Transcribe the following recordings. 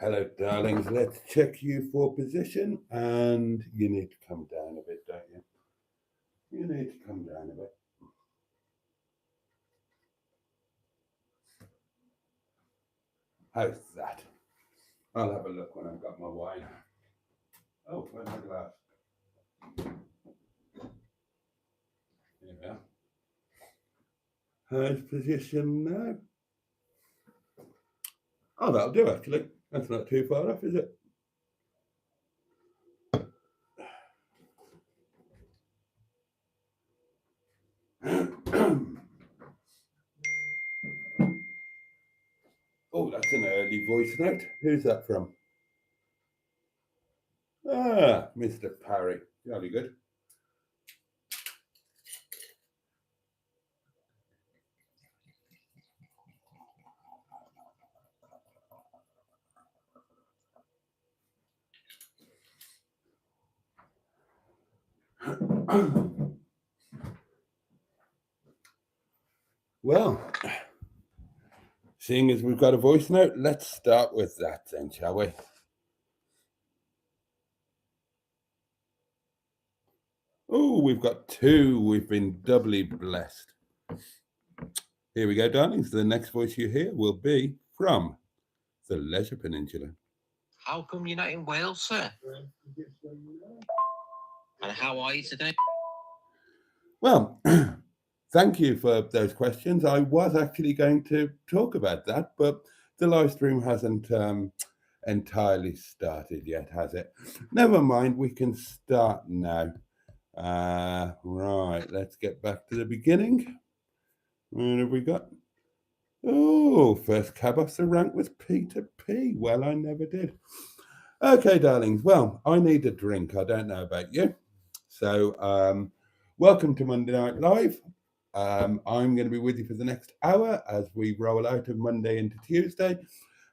Hello, darlings. Let's check you for position, and you need to come down a bit, don't you? You need to come down a bit. How's that? I'll have a look when I've got my wine. Oh, where's my glass? Here we are. How's position now? Oh, that'll do actually. That's not too far off, is it? Oh, that's an early voice note. Who's that from? Ah, Mr. Parry. Jolly good. Well, seeing as we've got a voice note, let's start with that then, shall we? Oh, we've got two. We've been doubly blessed. Here we go, darlings. The next voice you hear will be from the Leisure Peninsula. How come you're not in Wales, sir? And how are you today? Well, thank you for those questions. I was actually going to talk about that, but the live stream hasn't entirely started yet, has it? Never mind, we can start now. Right, let's get back to the beginning. What have we got? Oh, first cab off the rank was Peter P. Well, I never did. Okay, darlings. Well, I need a drink. I don't know about you. So, welcome to Monday Night Live. I'm going to be with you for the next hour as we roll out of Monday into Tuesday.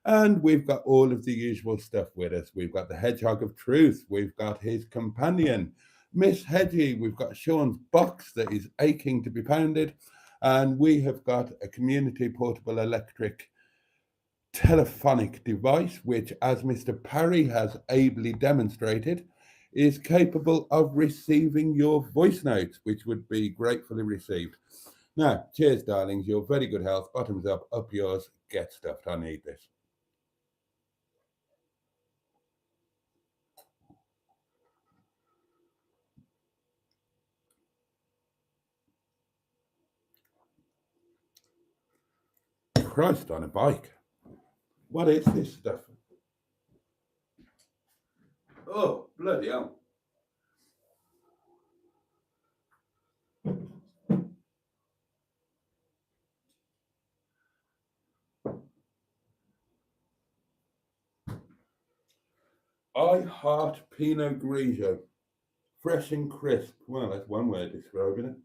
And we've got all of the usual stuff with us. We've got the Hedgehog of Truth. We've got his companion, Miss Hedgie. We've got Sean's box that is aching to be pounded. And we have got a community portable electric telephonic device, which, as Mr. Parry has ably demonstrated, is capable of receiving your voice notes, which would be gratefully received. Now, cheers, darlings. Your very good health. Bottoms up yours. Get stuffed. I need this. Christ on a bike. What is this stuff? Oh, bloody hell. I heart Pinot Grigio. Fresh and crisp. Well, that's one way of describing it.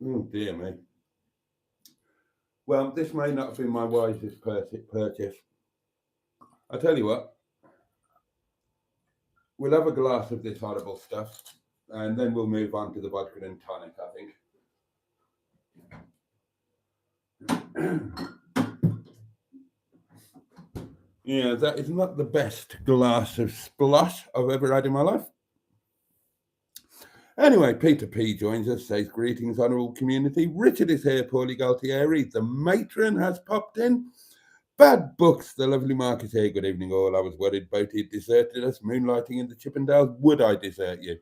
Oh, dear me. Well, this may not have been my wisest purchase. I tell you what, we'll have a glass of this horrible stuff, and then we'll move on to the vodka and tonic, I think. Yeah, that is not the best glass of splosh I've ever had in my life. Anyway, Peter P joins us, says greetings, honourable community. Richard is here, Paulie Galtieri. The matron has popped in. Bad Books, the lovely Mark is here. Good evening, all. I was worried Boaty had deserted us, moonlighting in the Chippendales. Would I desert you?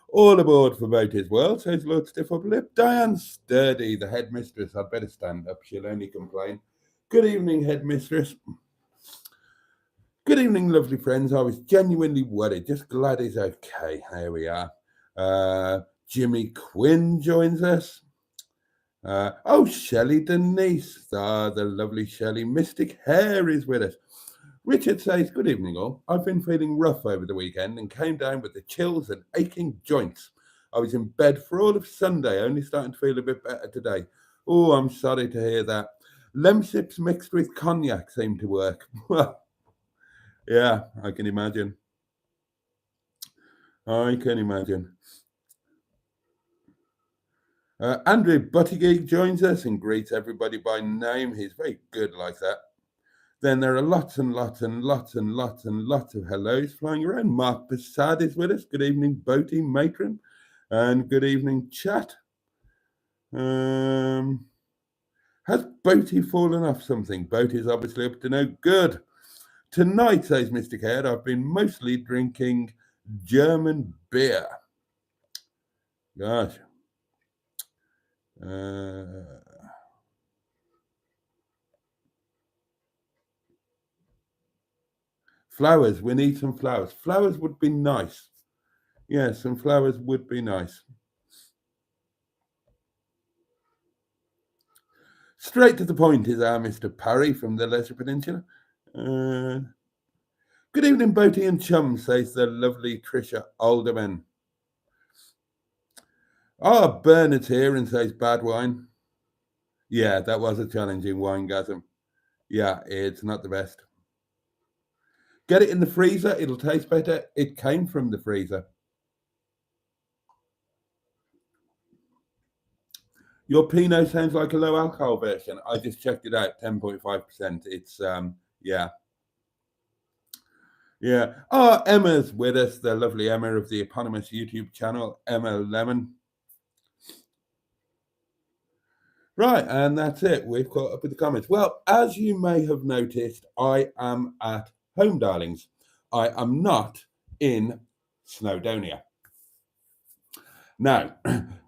All aboard for Boaty's World, says Lord Stiff Upper Lip. Diane Sturdy, the headmistress. I'd better stand up, she'll only complain. Good evening, headmistress. Good evening, lovely friends. I was genuinely worried, just glad he's okay. There we are. Jimmy Quinn joins us. Shelley Denise, the lovely Shelley. Mystic Hair is with us. Richard says, good evening all. I've been feeling rough over the weekend and came down with the chills and aching joints. I was in bed for all of Sunday, only starting to feel a bit better today. Oh, I'm sorry to hear that. Lemsips mixed with cognac seem to work. Well, yeah, I can imagine. I can imagine. Andrew Buttigieg joins us and greets everybody by name. He's very good like that. Then there are lots and lots and lots and lots and lots of hellos flying around. Mark Bassad is with us. Good evening, Boaty, matron. And good evening, chat. Has Boaty fallen off something? Boaty's obviously up to no good. Tonight, says Mr. Caird, I've been mostly drinking German beer. Gosh. Flowers. We need some flowers. Flowers would be nice. Yes, some flowers would be nice. Straight to the point is our Mr. Parry from the Lesser Peninsula. Good evening, Boaty and Chum, says the lovely Trisha Alderman. Bernard's here and says bad wine. Yeah, that was a challenging winegasm. Yeah, it's not the best. Get it in the freezer, it'll taste better. It came from the freezer. Your Pinot sounds like a low alcohol version. I just checked it out, 10.5%. It's, yeah. Yeah. Emma's with us, the lovely Emma of the eponymous YouTube channel, Emma Lemon. Right, and that's it. We've caught up with the comments. Well, as you may have noticed, I am at home, darlings. I am not in Snowdonia. Now,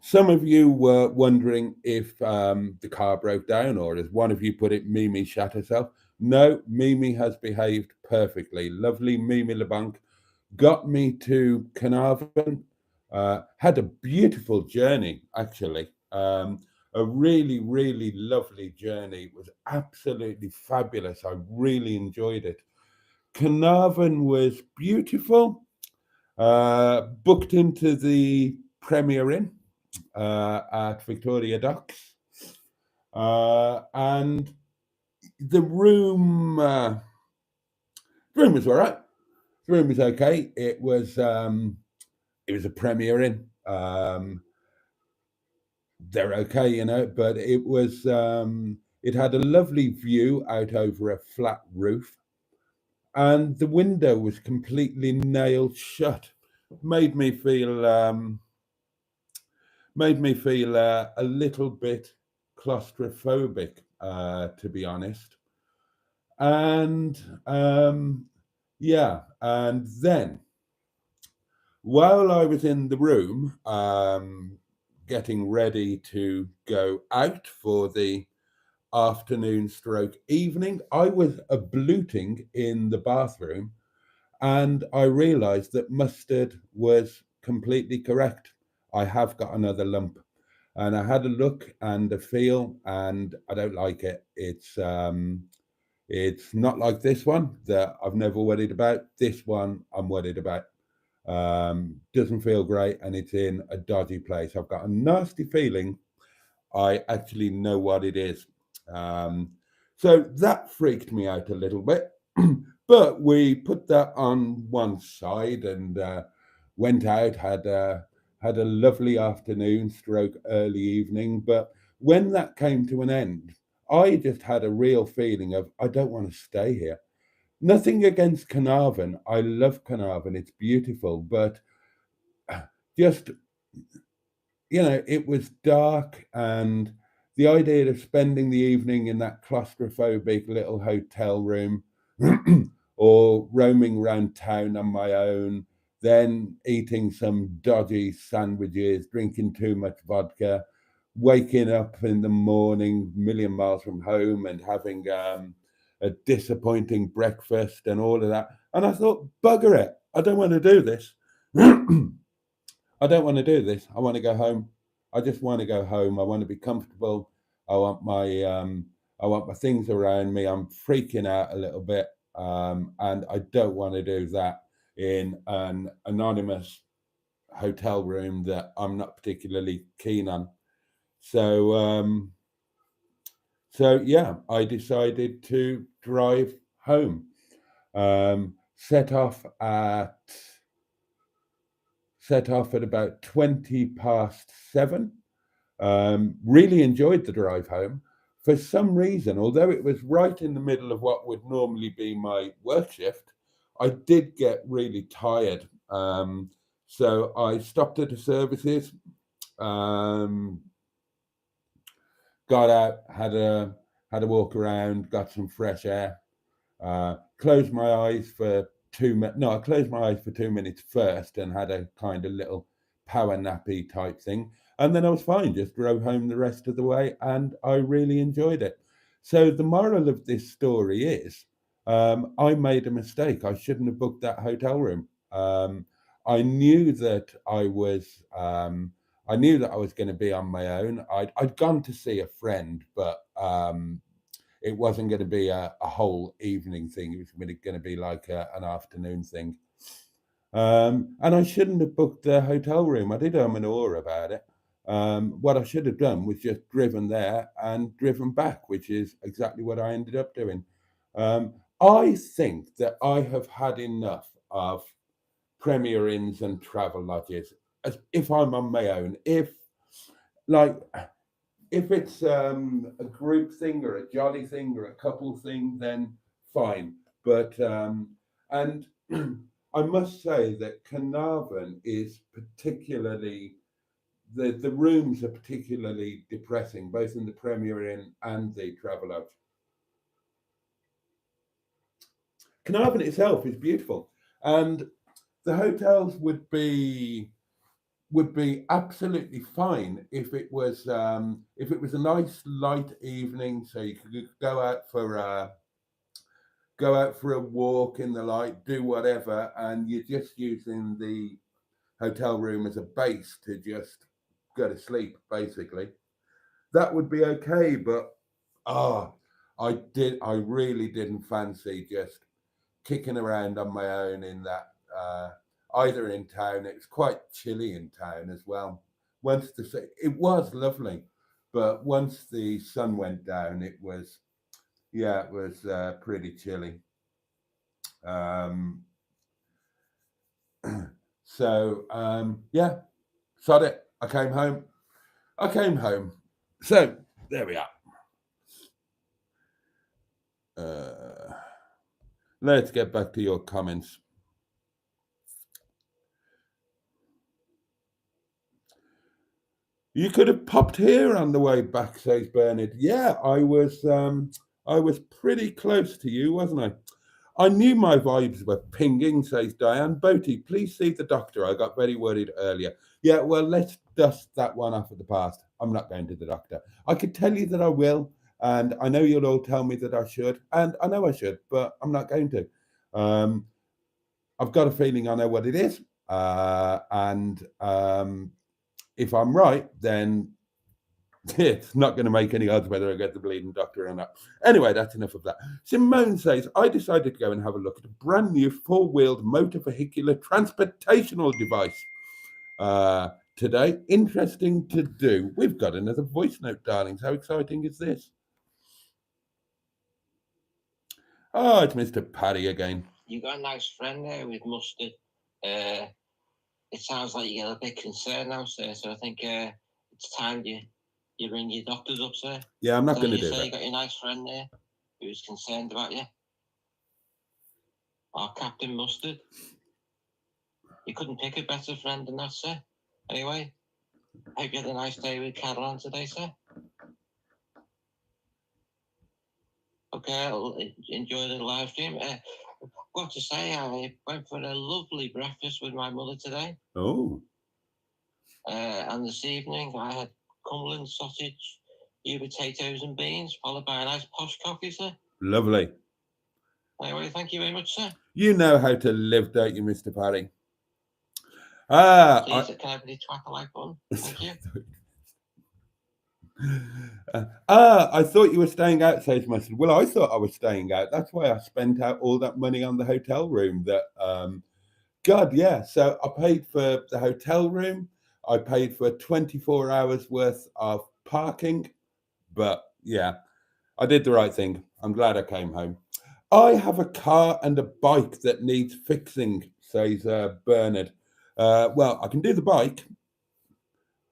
some of you were wondering if the car broke down, or as one of you put it, Mimi shot herself. No, Mimi has behaved perfectly. Lovely Mimi LeBlanc got me to Carnarvon. Had a beautiful journey, actually. A really, really lovely journey. It was absolutely fabulous. I really enjoyed it. Carnarvon was beautiful. Booked into the Premier Inn at Victoria Docks. And the room was all right. The room was okay. It was a Premier Inn. They're okay, you know, but it was it had a lovely view out over a flat roof, and the window was completely nailed shut. Made me feel a little bit claustrophobic, to be honest. And yeah, and then while I was in the room, getting ready to go out for the afternoon stroke evening, I was abluting in the bathroom, and I realized that mustard was completely correct. I have got another lump, and I had a look and a feel, and I don't like it. It's not like this one that I've never worried about. This one I'm worried about. Doesn't feel great, and it's in a dodgy place. I've got a nasty feeling I actually know what it is. So that freaked me out a little bit. But we put that on one side and went out, had a lovely afternoon stroke early evening. But when that came to an end, I just had a real feeling of, I don't want to stay here. Nothing against Carnarvon. I love Carnarvon. It's beautiful, but just, you know, it was dark, and the idea of spending the evening in that claustrophobic little hotel room or roaming around town on my own, then eating some dodgy sandwiches, drinking too much vodka, waking up in the morning a million miles from home and having a disappointing breakfast and all of that. And I thought, bugger it, I don't want to do this. I don't want to do this. I want to go home. I just want to go home. I want to be comfortable. I want my things around me. I'm freaking out a little bit, and I don't want to do that in an anonymous hotel room that I'm not particularly keen on. So yeah, I decided to drive home. Set off at about 7:20. Really enjoyed the drive home. For some reason, although it was right in the middle of what would normally be my work shift, I did get really tired. So I stopped at the services, um, got out, had a walk around, got some fresh air. Closed my eyes for 2 minutes. No, I closed my eyes for 2 minutes first and had a kind of little power nappy type thing. And then I was fine, just drove home the rest of the way and I really enjoyed it. So the moral of this story is I made a mistake. I shouldn't have booked that hotel room. I knew that I knew that I was going to be on my own. I'd gone to see a friend, but it wasn't going to be a whole evening thing. It was going to be like an afternoon thing. And I shouldn't have booked the hotel room. I did an awe about it. What I should have done was just driven there and driven back, which is exactly what I ended up doing. I think that I have had enough of Premier Inns and travel lodges. As if I'm on my own, like if it's a group thing or a jolly thing or a couple thing, then fine. But and I must say that Carnarvon is particularly the rooms are particularly depressing, both in the Premier Inn and the Travelodge. Carnarvon itself is beautiful, and the hotels would be absolutely fine if it was a nice light evening, so you could go out for a walk in the light, do whatever, and you're just using the hotel room as a base to just go to sleep, basically. That would be okay, but ah, I really didn't fancy just kicking around on my own in that. Either in town, it was quite chilly in town as well. It was lovely, but once the sun went down, it was pretty chilly. Um, yeah, sod it. I came home. I came home. So there we are. Let's get back to your comments. You could have popped here on the way back, says Bernard. Yeah, I was pretty close to you, wasn't I? I knew my vibes were pinging, says Diane. Boaty, please see the doctor. I got very worried earlier. Yeah, well, let's dust that one off of the past. I'm not going to the doctor. I could tell you that I will, and I know you'll all tell me that I should, and I know I should, but I'm not going to. I've got a feeling I know what it is, and if I'm right, then it's not going to make any odds whether I get the bleeding doctor or not. Anyway, that's enough of that. Simone says, I decided to go and have a look at a brand new four-wheeled motor vehicular transportational device today. Interesting to do. We've got another voice note, darlings. How exciting is this? Oh, it's Mr. Paddy again. You got a nice friend there with mustard. It sounds like you get a bit concerned now, sir. So I think it's time you ring your doctors up, sir. Yeah, I'm not going to do that. that. You got your nice friend there who's concerned about you. Our Captain Mustard. You couldn't pick a better friend than that, sir. Anyway, I hope you had a nice day with Caroline today, sir. Okay, I'll enjoy the live stream. I've got to say, I went for a lovely breakfast with my mother today. Oh. And this evening I had Cumberland sausage, potatoes and beans, followed by a nice posh coffee, sir. Lovely. Anyway, thank you very much, sir. You know how to live, don't you, Mr. Paddy? Please, can I please twat the like button? Thank you. I thought you were staying out, says Mustard. Well, I thought I was staying out. That's why I spent out all that money on the hotel room. God, yeah. So I paid for the hotel room. I paid for 24 hours worth of parking. But yeah, I did the right thing. I'm glad I came home. I have a car and a bike that needs fixing, says Bernard. Well, I can do the bike.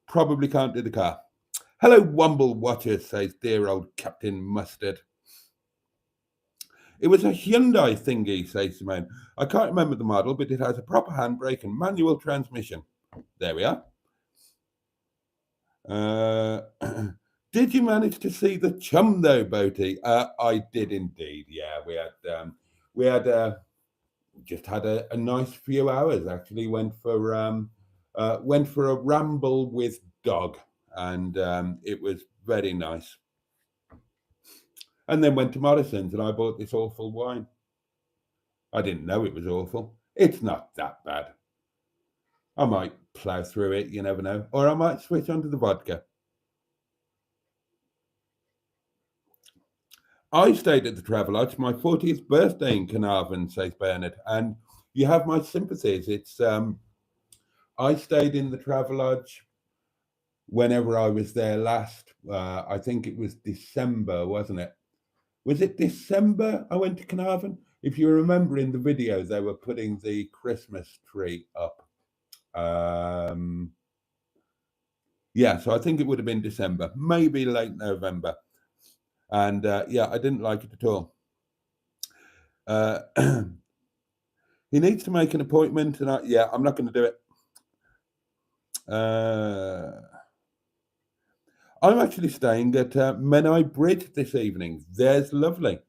Probably can't do the car. Hello, Womble Watchers, says dear old Captain Mustard. It was a Hyundai thingy, says Simone. I can't remember the model, but it has a proper handbrake and manual transmission. There we are. Did you manage to see the chum though, Boaty? I did indeed. Yeah, we had just had a nice few hours. Actually, went for a ramble with dog, and it was very nice. And then went to Morrison's, and I bought this awful wine. I didn't know it was awful. It's not that bad. I might plough through it, you never know. Or I might switch onto the vodka. I stayed at the Travelodge, my 40th birthday in Carnarvon, says Bernard, and you have my sympathies. It's I stayed in the Travelodge whenever I was there last. I think it was December, wasn't it? Was it December I went to Carnarvon? If you remember in the video, they were putting the Christmas tree up. Yeah, so I think it would have been December, maybe late November. And yeah, I didn't like it at all. He needs to make an appointment, and I'm not going to do it. I'm actually staying at Menai Bridge this evening. There's lovely.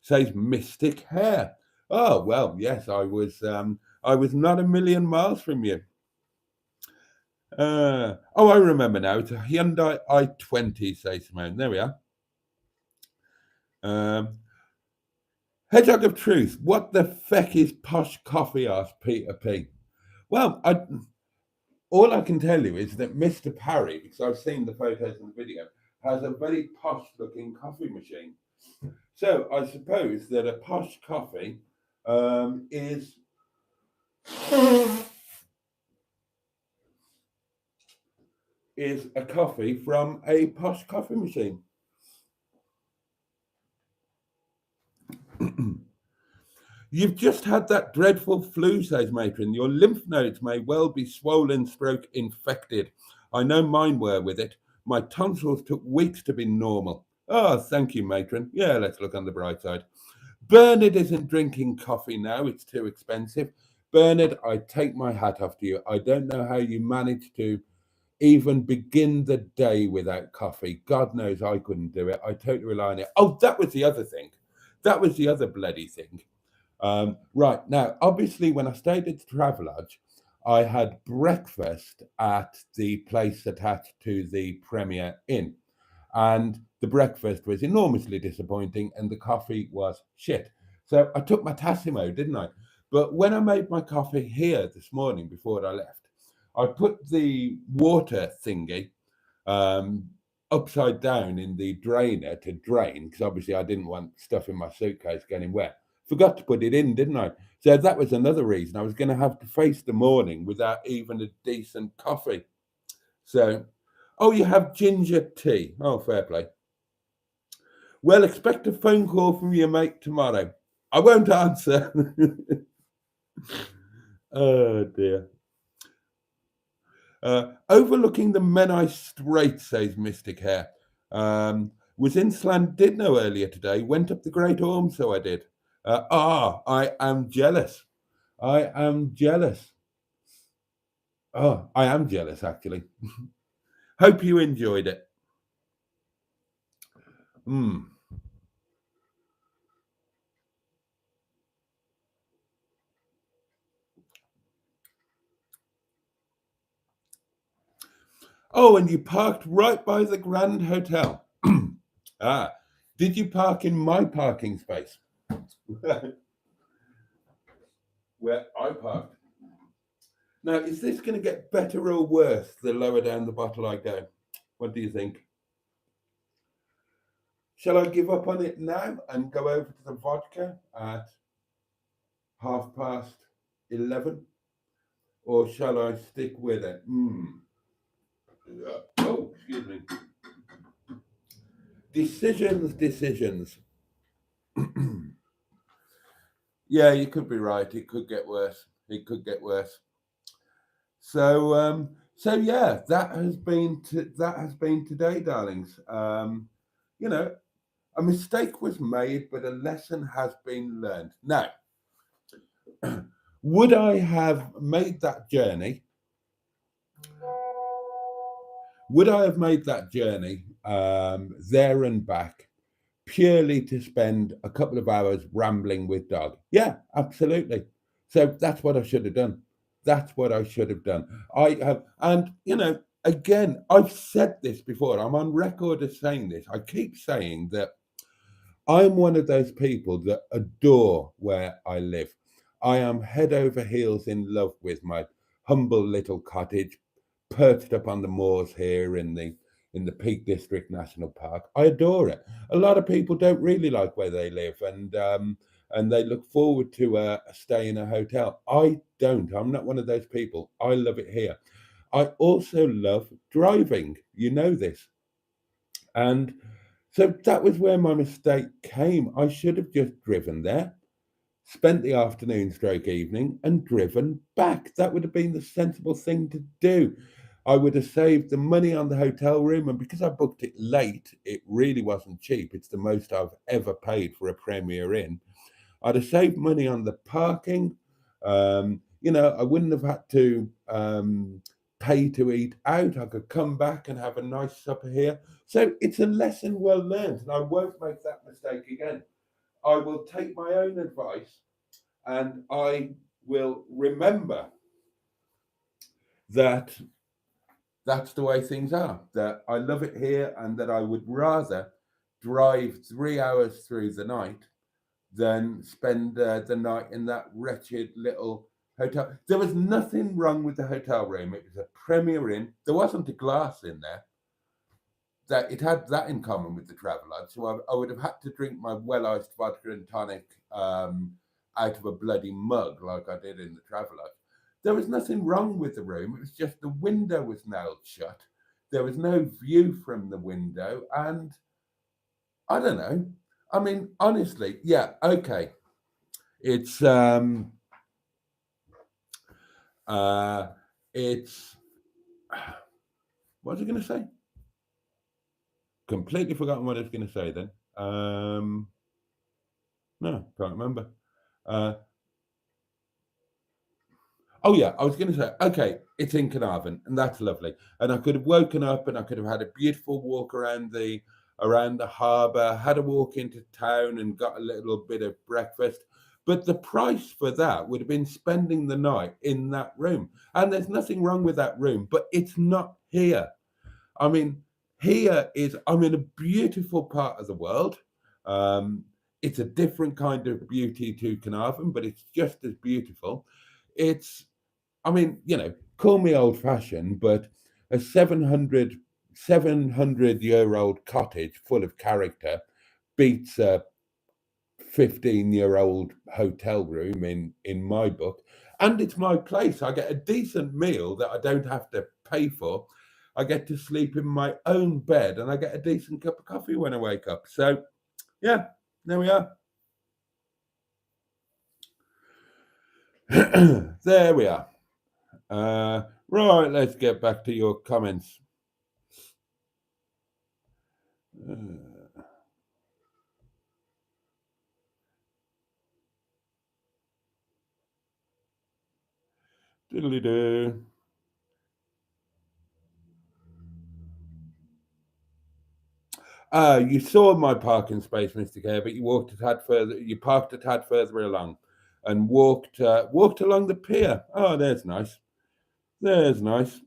Says Mystic Hair. Oh well, yes, I was not a million miles from you. I remember now. It's a Hyundai i20, says Simone. There we are. Hedgehog of Truth. What the feck is posh coffee? Asked Peter P. Well, all I can tell you is that Mr. Parry, because I've seen the photos and the video, has a very posh looking coffee machine. So I suppose that a posh coffee is a coffee from a posh coffee machine. You've just had that dreadful flu, says Matron. Your lymph nodes may well be swollen stroke infected. I know mine were with it. My tonsils took weeks to be normal. Oh, thank you, Matron. Yeah, let's look on the bright side. Bernard isn't drinking coffee now. It's too expensive. Bernard, I take my hat off to you. I don't know how you managed to even begin the day without coffee. God knows I couldn't do it. I totally rely on it. Oh, that was the other thing. That was the other bloody thing. Right, now, obviously, when I stayed at the Travelodge, I had breakfast at the place attached to the Premier Inn. And the breakfast was enormously disappointing and the coffee was shit. So I took my Tassimo, didn't I? But when I made my coffee here this morning before I left, I put the water thingy upside down in the drainer to drain, because obviously I didn't want stuff in my suitcase getting wet. Forgot to put it in, didn't I? So that was another reason I was going to have to face the morning without even a decent coffee. So, oh, you have ginger tea. Oh, fair play. Well, expect a phone call from your mate tomorrow. I won't answer. Oh, dear. Overlooking the Menai Strait, says Mystic Hair. Was in Llandudno earlier today. Went up the Great Orme, so I did. I am jealous. I am jealous. Oh, I am jealous, actually. Hope you enjoyed it. Oh, and you parked right by the Grand Hotel. Did you park in my parking space? Where I parked. Now, is this going to get better or worse the lower down the bottle I go? What do you think? Shall I give up on it now and go over to the vodka at 11:30? Or shall I stick with it? Oh, excuse me. Decisions. Yeah, you could be right. It could get worse. So, So yeah, that has been today, darlings. You know, a mistake was made, but a lesson has been learned. Now, would I have made that journey? Would I have made that journey there and back purely to spend a couple of hours rambling with Doug? Yeah, absolutely. So that's what I should have done. That's what I should have done. I have, and again, I've said this before. I'm on record as saying this. I keep saying that I'm one of those people that adore where I live. I am head over heels in love with my humble little cottage perched up on the moors here in the Peak District National Park. I adore it. A lot of people don't really like where they live, and they look forward to a stay in a hotel. I don't. I'm not one of those people. I love it here. I also love driving. You know this, and so that was where my mistake came. I should have just driven there, spent the afternoon stroke evening, and driven back. That would have been the sensible thing to do. I would have saved the money on the hotel room, and because I booked it late, it really wasn't cheap. It's the most I've ever paid for a Premier Inn. I'd have saved money on the parking. I wouldn't have had to pay to eat out. I could come back and have a nice supper here. So it's a lesson well learned, and I won't make that mistake again. I will take my own advice, and I will remember that that's the way things are, that I love it here, and that I would rather drive 3 hours through the night than spend the night in that wretched little hotel. There was nothing wrong with the hotel room. It was a Premier Inn. There wasn't a glass in there. That it had that in common with the Travelodge. So I would have had to drink my well-iced vodka and tonic out of a bloody mug like I did in the Travelodge. There was nothing wrong with the room. It was just the window was nailed shut. There was no view from the window, and I don't know. I mean, honestly, yeah, okay. It's it's what was I going to say? Completely forgotten what I was going to say then. No, can't remember. Oh yeah, I was going to say, okay, it's in Carnarvon, and that's lovely. And I could have woken up, and I could have had a beautiful walk around the harbour, had a walk into town, and got a little bit of breakfast. But the price for that would have been spending the night in that room. And there's nothing wrong with that room, but it's not here. I mean, I'm in a beautiful part of the world. Um, it's a different kind of beauty to Carnarvon, but it's just as beautiful. It's, I mean, call me old fashioned, but a 700-year-old cottage full of character beats a 15-year-old hotel room in my book. And it's my place. I get a decent meal that I don't have to pay for. I get to sleep in my own bed, and I get a decent cup of coffee when I wake up. So yeah, there we are. There we are. Right, let's get back to your comments. Diddly-do. You saw my parking space, Mr. Kerr, but you walked a tad further. You parked a tad further along, and walked along the pier. Oh, there's nice. There's nice.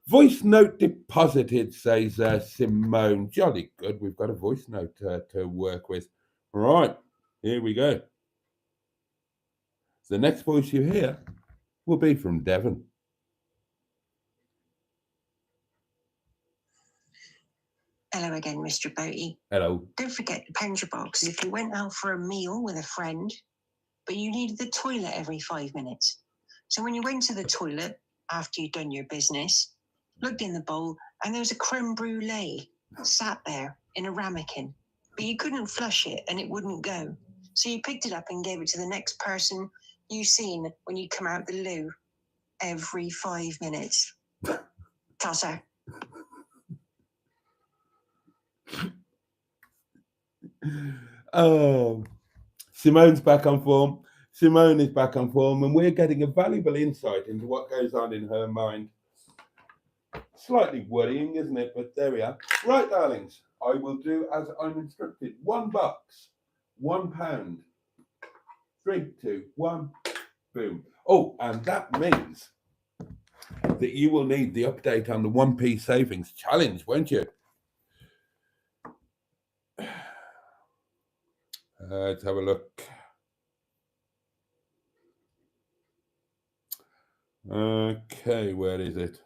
Voice note deposited, says Simone. Jolly good. We've got a voice note to work with. Right, here we go. The next voice you hear will be from Devon. Hello again, Mr. Boaty. Hello. Don't forget to pound your box if you went out for a meal with a friend, but you needed the toilet every 5 minutes. So when you went to the toilet after you'd done your business, looked in the bowl, and there was a creme brulee sat there in a ramekin, but you couldn't flush it and it wouldn't go. So you picked it up and gave it to the next person you seen when you come out the loo every 5 minutes. Tosser. Oh, Simone's back on form. Simone is back on form, and we're getting a valuable insight into what goes on in her mind. Slightly worrying, isn't it? But there we are. Right, darlings. I will do as I'm instructed. £1, £1. 3, 2, 1. Boom. Oh, and that means that you will need the update on the 1p savings challenge, won't you? Let's have a look. Okay, where is it?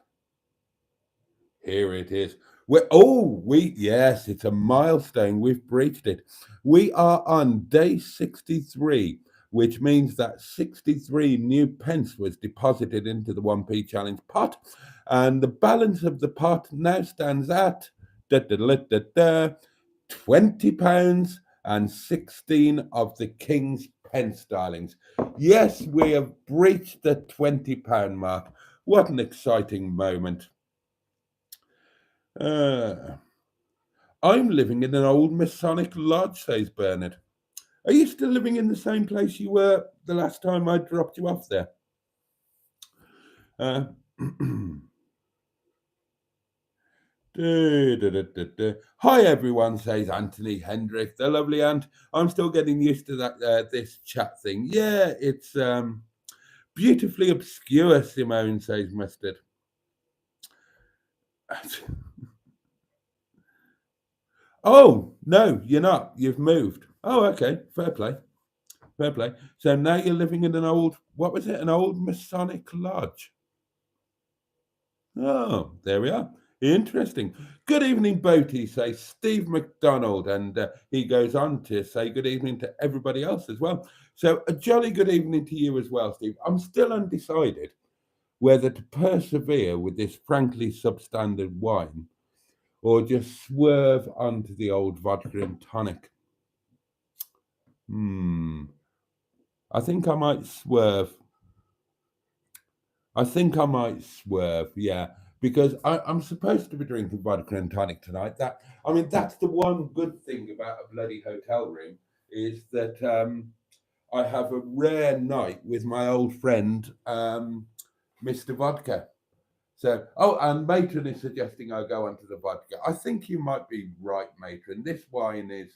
Here it is. Yes, it's a milestone. We've breached it. We are on day 63, which means that 63 new pence was deposited into the 1p challenge pot, and the balance of the pot now stands at £20 and 16 of the king's pence, darlings. Yes, we have breached the £20 mark. What an exciting moment. I'm living in an old Masonic lodge, says Bernard. Are you still living in the same place you were the last time I dropped you off there? Hi everyone, says Anthony Hendrick, the lovely aunt. I'm still getting used to that this chat thing. Yeah, it's beautifully obscure, Simone, says Mustard. Oh, no, you're not. You've moved. Oh, okay. Fair play. Fair play. So now you're living in an old, what was it? An old Masonic lodge. Oh, there we are. Interesting. Good evening, Boaty, says Steve McDonald. And he goes on to say good evening to everybody else as well. So a jolly good evening to you as well, Steve. I'm still undecided whether to persevere with this frankly substandard wine or just swerve onto the old vodka and tonic. I think I might swerve. Yeah, because I'm supposed to be drinking vodka and tonic tonight. That's the one good thing about a bloody hotel room is that I have a rare night with my old friend, Mr. Vodka. So, and Matron is suggesting I go onto the vodka. I think you might be right, Matron. This wine is,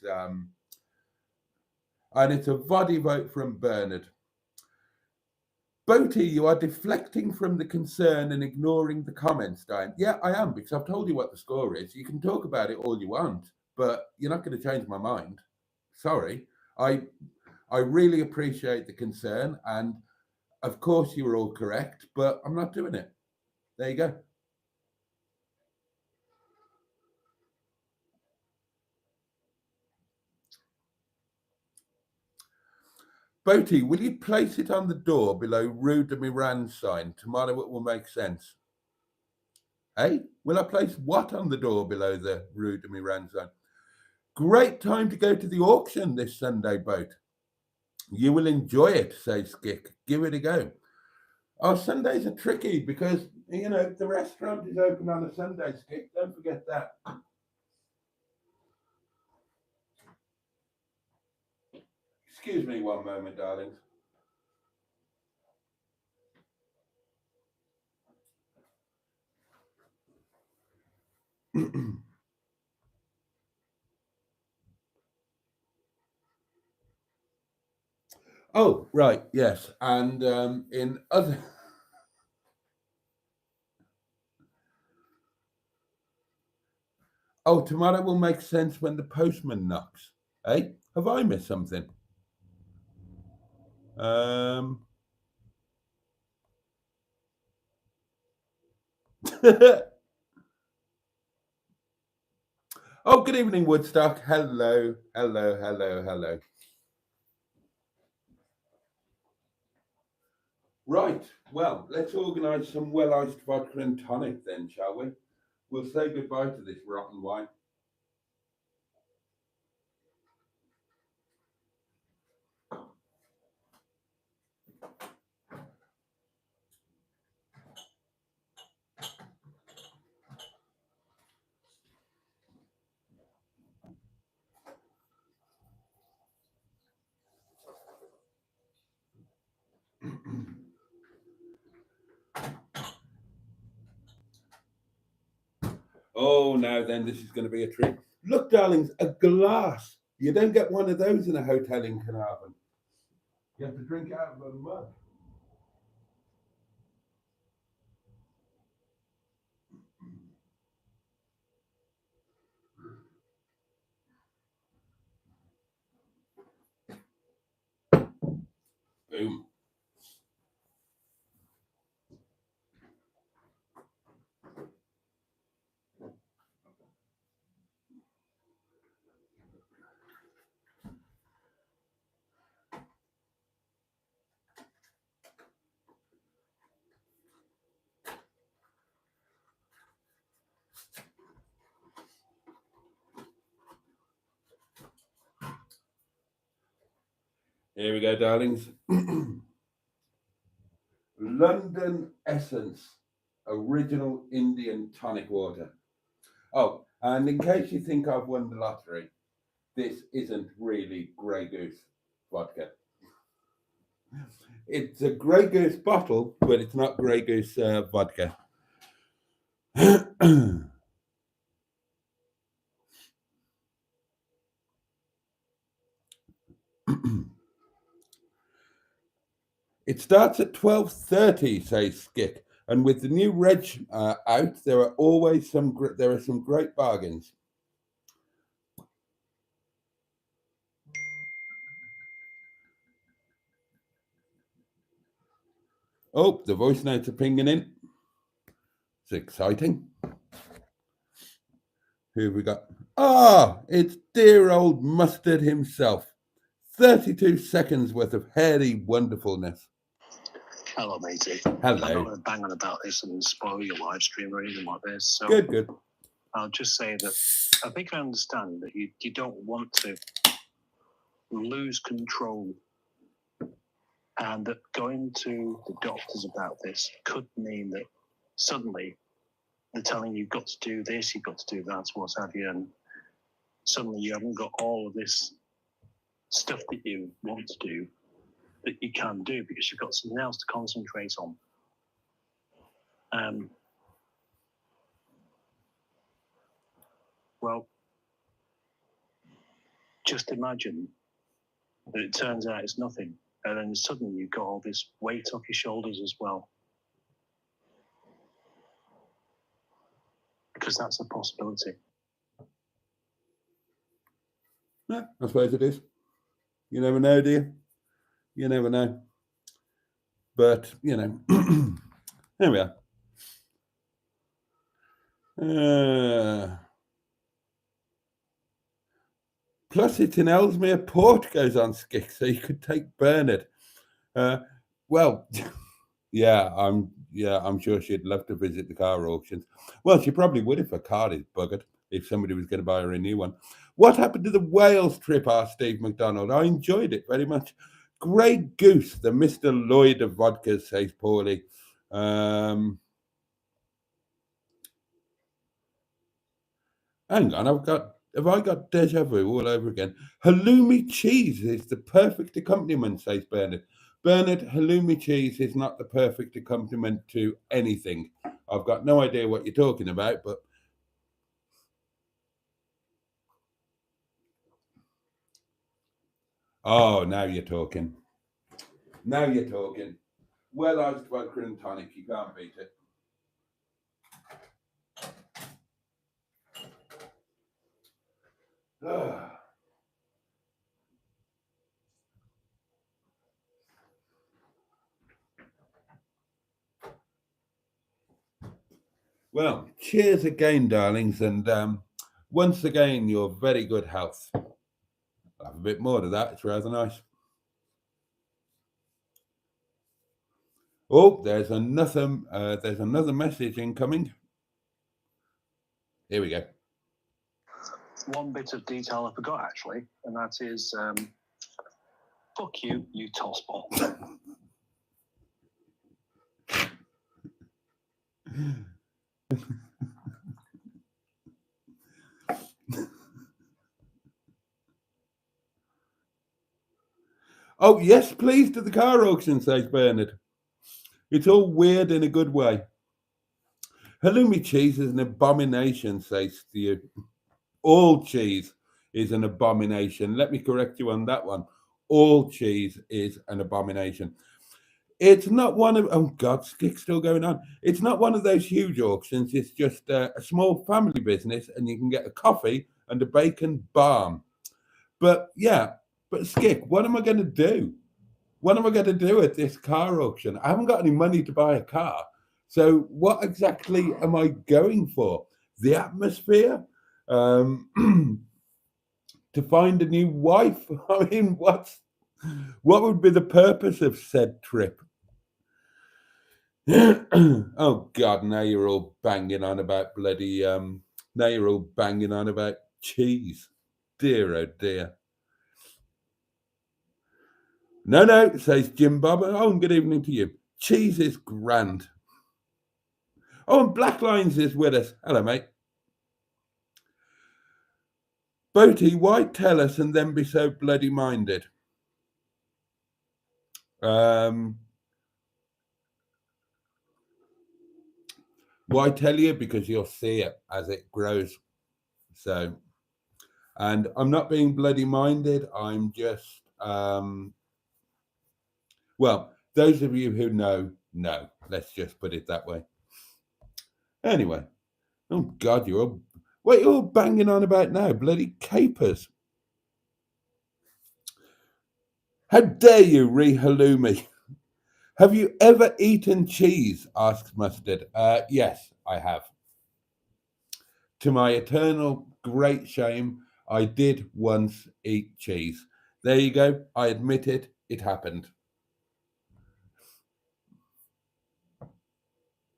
and it's a voddy vote from Bernard. Boaty, you are deflecting from the concern and ignoring the comments, Diane. Yeah, I am, because I've told you what the score is. You can talk about it all you want, but you're not going to change my mind. Sorry. I really appreciate the concern, and of course you were all correct, but I'm not doing it. There you go. Boaty, will you place it on the door below Rue de Miran sign? Tomorrow it will make sense. Hey, will I place what on the door below the Rue de Miran sign? Great time to go to the auction this Sunday, Boat. You will enjoy it, says Skick. Give it a go. Oh, Sundays are tricky because, the restaurant is open on a Sunday, Skick. Don't forget that. Excuse me one moment, darlings. Oh, right, yes. And in other... Oh, tomorrow will make sense when the postman knocks. Eh? Have I missed something? Oh, good evening, Woodstock. Hello. Right, well, let's organise some well-iced vodka and tonic then, shall we? We'll say goodbye to this rotten wine. Oh, now then, this is going to be a treat. Look, darlings, a glass. You don't get one of those in a hotel in Carnarvon. You have to drink out of a mug. Boom. Here we go, darlings. London Essence Original Indian Tonic Water. Oh, and in case you think I've won the lottery, this isn't really Grey Goose vodka. It's a Grey Goose bottle, but it's not Grey Goose vodka. It starts at 12:30, says Skik, and with the new reg out, there are always some great bargains. Oh, the voice notes are pinging in. It's exciting. Who have we got? Ah, it's dear old Mustard himself. 32 seconds worth of hairy wonderfulness. Hello, matey. Hello. I'm not going to bang on about this and spoil your live stream or anything like this. So Good. I'll just say that I think I understand that you don't want to lose control, and that going to the doctors about this could mean that suddenly they're telling you you've got to do this, you've got to do that, what have you, and suddenly you haven't got all of this stuff that you want to do that you can do because you've got something else to concentrate on. Well, just imagine that it turns out it's nothing, and then suddenly you've got all this weight off your shoulders as well. Because that's a possibility. Yeah, I suppose it is. You never know, do you? You never know. But, you know, there we are. Plus, it's in Ellesmere Port, goes on Skik, so you could take Bernard. Well, I'm sure she'd love to visit the car auctions. Well, she probably would if her car is buggered, if somebody was going to buy her a new one. What happened to the Wales trip, asked Steve McDonald. I enjoyed it very much. Grey Goose, the Mr. Lloyd of vodkas, says Paulie. Hang on, have I got deja vu all over again? Halloumi cheese is the perfect accompaniment, says Bernard. Bernard, halloumi cheese is not the perfect accompaniment to anything. I've got no idea what you're talking about, but... Oh, now you're talking. Now you're talking. Well-iced vodka and tonic, you can't beat it. Well, cheers again, darlings, and once again, your very good health. I'll have a bit more of that. It's rather nice. Oh, there's another message incoming. Here we go. One bit of detail I forgot, actually, and that is, fuck you, you tosspot. Oh, yes, please, to the car auction, says Bernard. It's all weird in a good way. Halloumi cheese is an abomination, says Stu. All cheese is an abomination. Let me correct you on that one. All cheese is an abomination. It's not one of, oh God, Skick's still going on. It's not one of those huge auctions. It's just a small family business, and you can get a coffee and a bacon balm. But yeah, but Skick, what am I going to do? What am I going to do at this car auction? I haven't got any money to buy a car. So what exactly am I going for? The atmosphere? To find a new wife? I mean, what would be the purpose of said trip? Oh God, now you're all banging on about bloody now you're all banging on about cheese. Dear oh dear. No, says Jim Bob. Oh, and good evening to you. Cheese is grand. Oh, and Black Lines is with us. Hello, mate. Boaty, why tell us and then be so bloody minded? Why tell you? Because you'll see it as it grows. So, and I'm not being bloody minded. I'm just, well, those of you who know. Let's just put it that way. Anyway, oh God, what are you all banging on about now? Bloody capers. How dare you, Halloumi? Have you ever eaten cheese? Asks Mustard. Yes, I have. To my eternal great shame, I did once eat cheese. There you go. I admit it. It happened.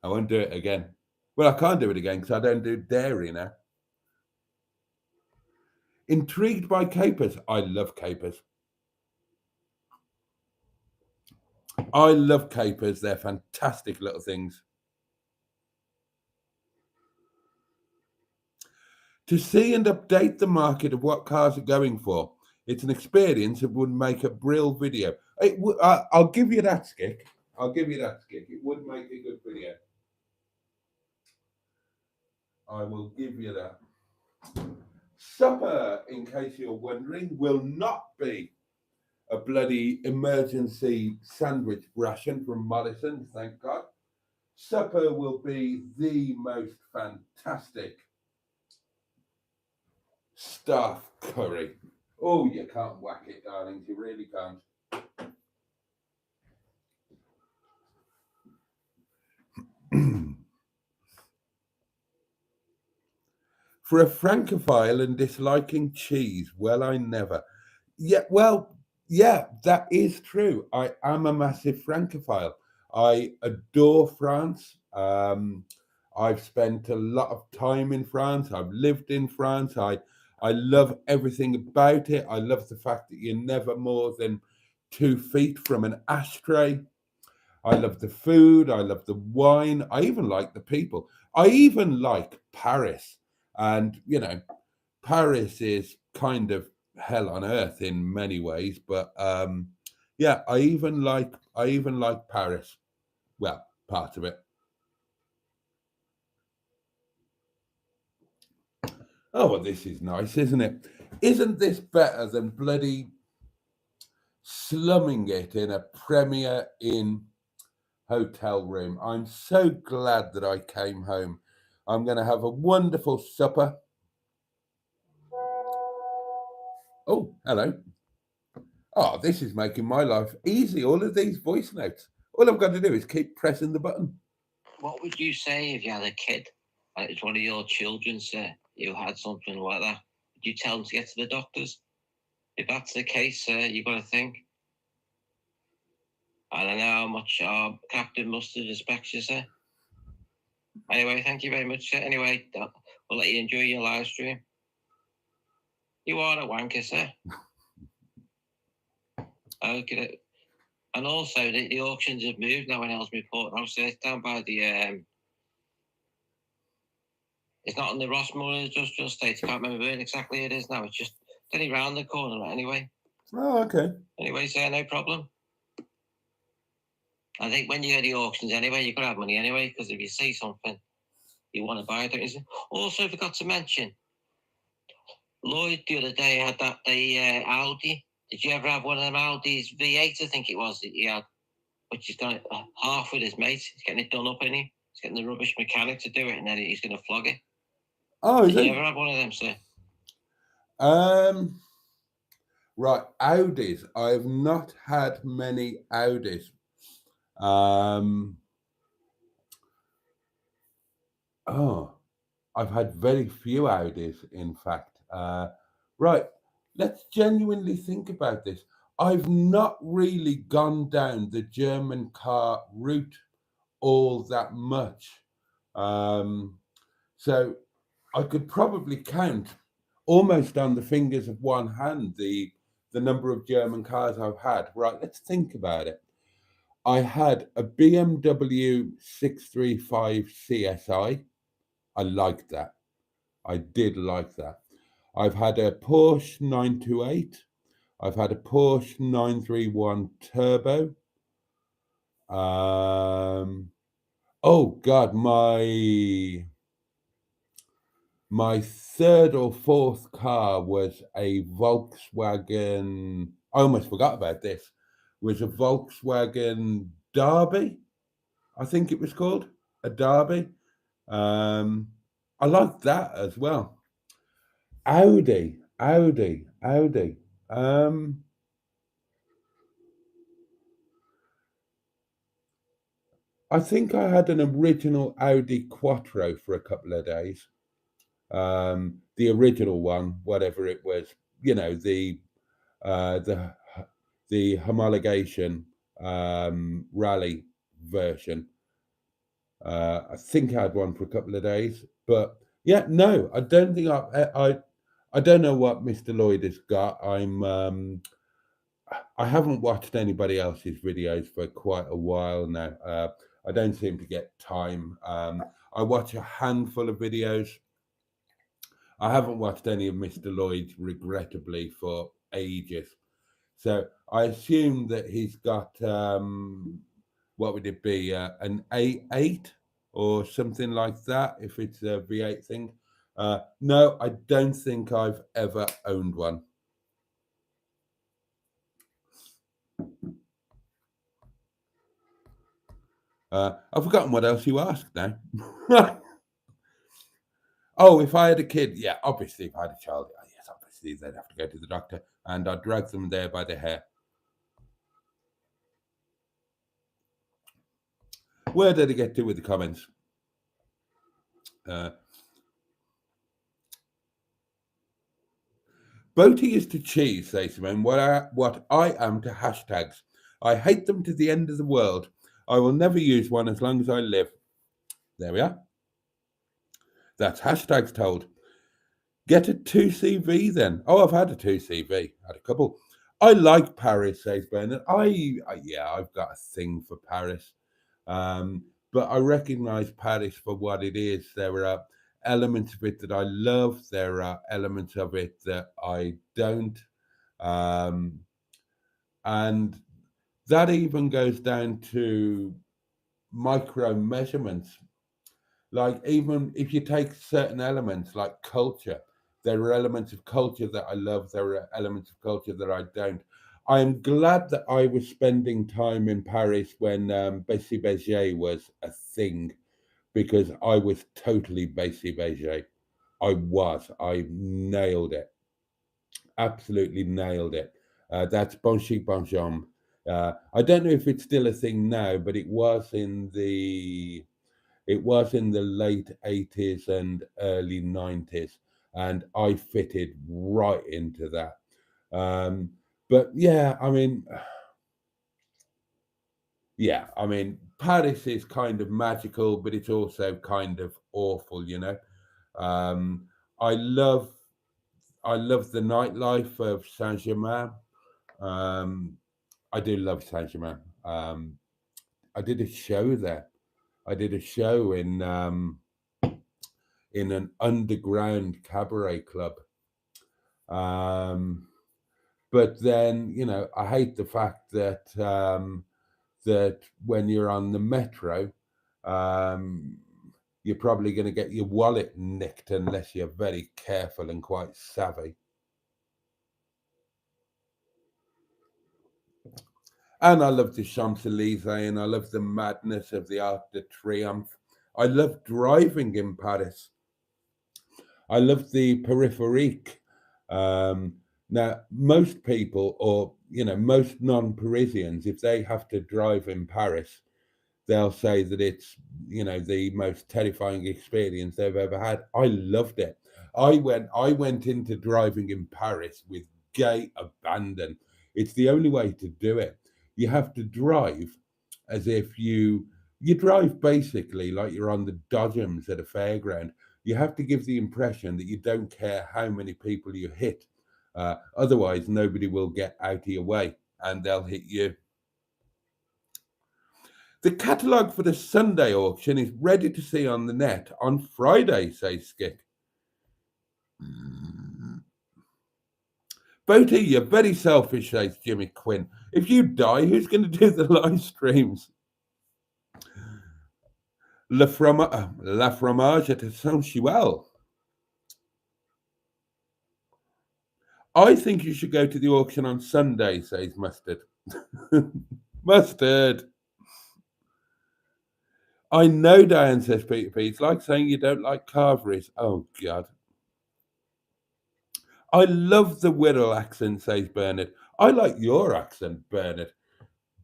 I won't do it again. Well, I can't do it again because I don't do dairy now. Intrigued by capers. I love capers. I love capers. They're fantastic little things. To see and update the market of what cars are going for. It's an experience that would make a brill video. I'll give you that, Skick. It would make a good video. I will give you that. Supper, in case you're wondering, will not be a bloody emergency sandwich ration from Morrison's, thank God. Supper will be the most fantastic staff curry. Oh, you can't whack it, darlings. You really can't. For a Francophile and disliking cheese, well, I never. Yeah, that is true. I am a massive Francophile. I adore France. I've spent a lot of time in France. I've lived in France. I love everything about it. I love the fact that you're never more than 2 feet from an ashtray. I love the food. I love the wine. I even like the people. I even like Paris. And, Paris is kind of hell on earth in many ways. But yeah, I even like Paris. Well, part of it. Oh, well, this is nice, isn't it? Isn't this better than bloody slumming it in a Premier Inn hotel room? I'm so glad that I came home. I'm going to have a wonderful supper. Oh, hello. Oh, this is making my life easy. All of these voice notes. All I've got to do is keep pressing the button. What would you say if you had a kid? Like it's one of your children, sir, who had something like that. Would you tell them to get to the doctors? If that's the case, sir, you've got to think. I don't know how much Captain Mustard respects you, sir. Anyway, thank you very much, sir. Anyway, we'll let you enjoy your live stream. You are a wanker, sir. Okay. And also, the auctions have moved now in Ellesmere Port. Now, so it's down by the... it's not on the Rossmore Industrial Estate. I can't remember where exactly it is now. It's just only round the corner anyway. Oh, okay. Anyway, sir, no problem. I think when you go to the auctions anyway, you could have money anyway, because if you see something, You want to buy it, don't you? Also, forgot to mention, Lloyd the other day had the Audi. Did you ever have one of them Audi's V8? I think it was that he had, which he's got it half with his mate. He's getting it done up, He's getting the rubbish mechanic to do it, and then he's going to flog it. Oh, is Did you it? ever have one of them, sir? Right, Audis. I've not had many Audis. I've had very few Audis, in fact. Right, let's genuinely think about this. I've not really gone down the German car route all that much. So I could probably count almost on the fingers of one hand the number of German cars I've had. Right, let's think about it. I had a BMW 635 CSI. I liked that. I did like that. I've had a Porsche 928. I've had a Porsche 931 Turbo. Oh God, my third or fourth car was a Volkswagen. I almost forgot about this. Was a Volkswagen Derby, I think it was called, a Derby. I liked that as well. Audi. I think I had an original Audi Quattro for a couple of days. The original one, whatever it was, the homologation rally version. I think I had one for a couple of days, but yeah, no, I don't think I don't know what Mr. Lloyd has got. I haven't watched anybody else's videos for quite a while now. I don't seem to get time. I watch a handful of videos. I haven't watched any of Mr. Lloyd's, regrettably, for ages. So I assume that he's got, what would it be, an A8 or something like that, if it's a V8 thing. No, I don't think I've ever owned one. I've forgotten what else you asked now. Oh, if I had a kid, yeah, obviously, if I had a child, yes, obviously, they'd have to go to the doctor, and I'd drag them there by the hair. Where did I get to with the comments? Boaty is to cheese, says Simone, what I am to hashtags. I hate them to the end of the world. I will never use one as long as I live. There we are. That's hashtags told. Get a 2CV then. Oh, I've had a 2CV. Had a couple. I like Paris, says Bernard. Yeah, I've got a thing for Paris. But I recognise Paris for what it is. There are elements of it that I love. There are elements of it that I don't. And that even goes down to micro measurements. Like, even if you take certain elements like culture, there are elements of culture that I love. There are elements of culture that I don't. I am glad that I was spending time in Paris when Bessie Beger was a thing, because I was totally Bessie Beger. I nailed it. Absolutely nailed it. That's bon chic, bon jambes. I don't know if it's still a thing now, but it was in the late 80s and early 90s, and I fitted right into that. But yeah, I mean, Paris is kind of magical, but it's also kind of awful, I love the nightlife of Saint-Germain. I do love Saint-Germain. I did a show there. I did a show in an underground cabaret club. But then, I hate the fact that that when you're on the metro, you're probably going to get your wallet nicked unless you're very careful and quite savvy. And I love the Champs-Élysées, and I love the madness of the Arc de Triomphe. I love driving in Paris. I love the Périphérique. Now, most people, or most non-Parisians, if they have to drive in Paris, they'll say that it's the most terrifying experience they've ever had. I loved it. I went into driving in Paris with gay abandon. It's the only way to do it. You have to drive as if you drive basically like you're on the dodgems at a fairground. You have to give the impression that you don't care how many people you hit. Otherwise, nobody will get out of your way and they'll hit you. The catalogue for the Sunday auction is ready to see on the net on Friday, says Skip. Boaty, you're very selfish, says Jimmy Quinn. If you die, who's going to do the live streams? La fromage est sensuelle. I think you should go to the auction on Sunday, says Mustard. Mustard. I know, Diane, says Peter P. It's like saying you don't like carveries. Oh, God. I love the Wirral accent, says Bernard. I like your accent, Bernard.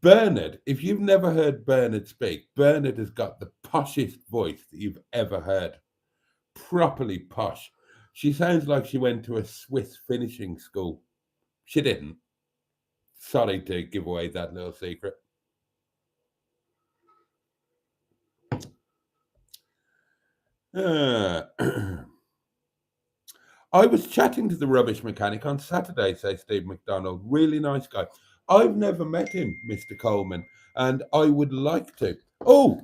Bernard, if you've never heard Bernard speak, Bernard has got the poshest voice that you've ever heard. Properly posh. She sounds like she went to a Swiss finishing school. She didn't. Sorry to give away that little secret. I was chatting to the rubbish mechanic on Saturday, says Steve McDonald. Really nice guy. I've never met him, Mr. Coleman, and I would like to. Oh,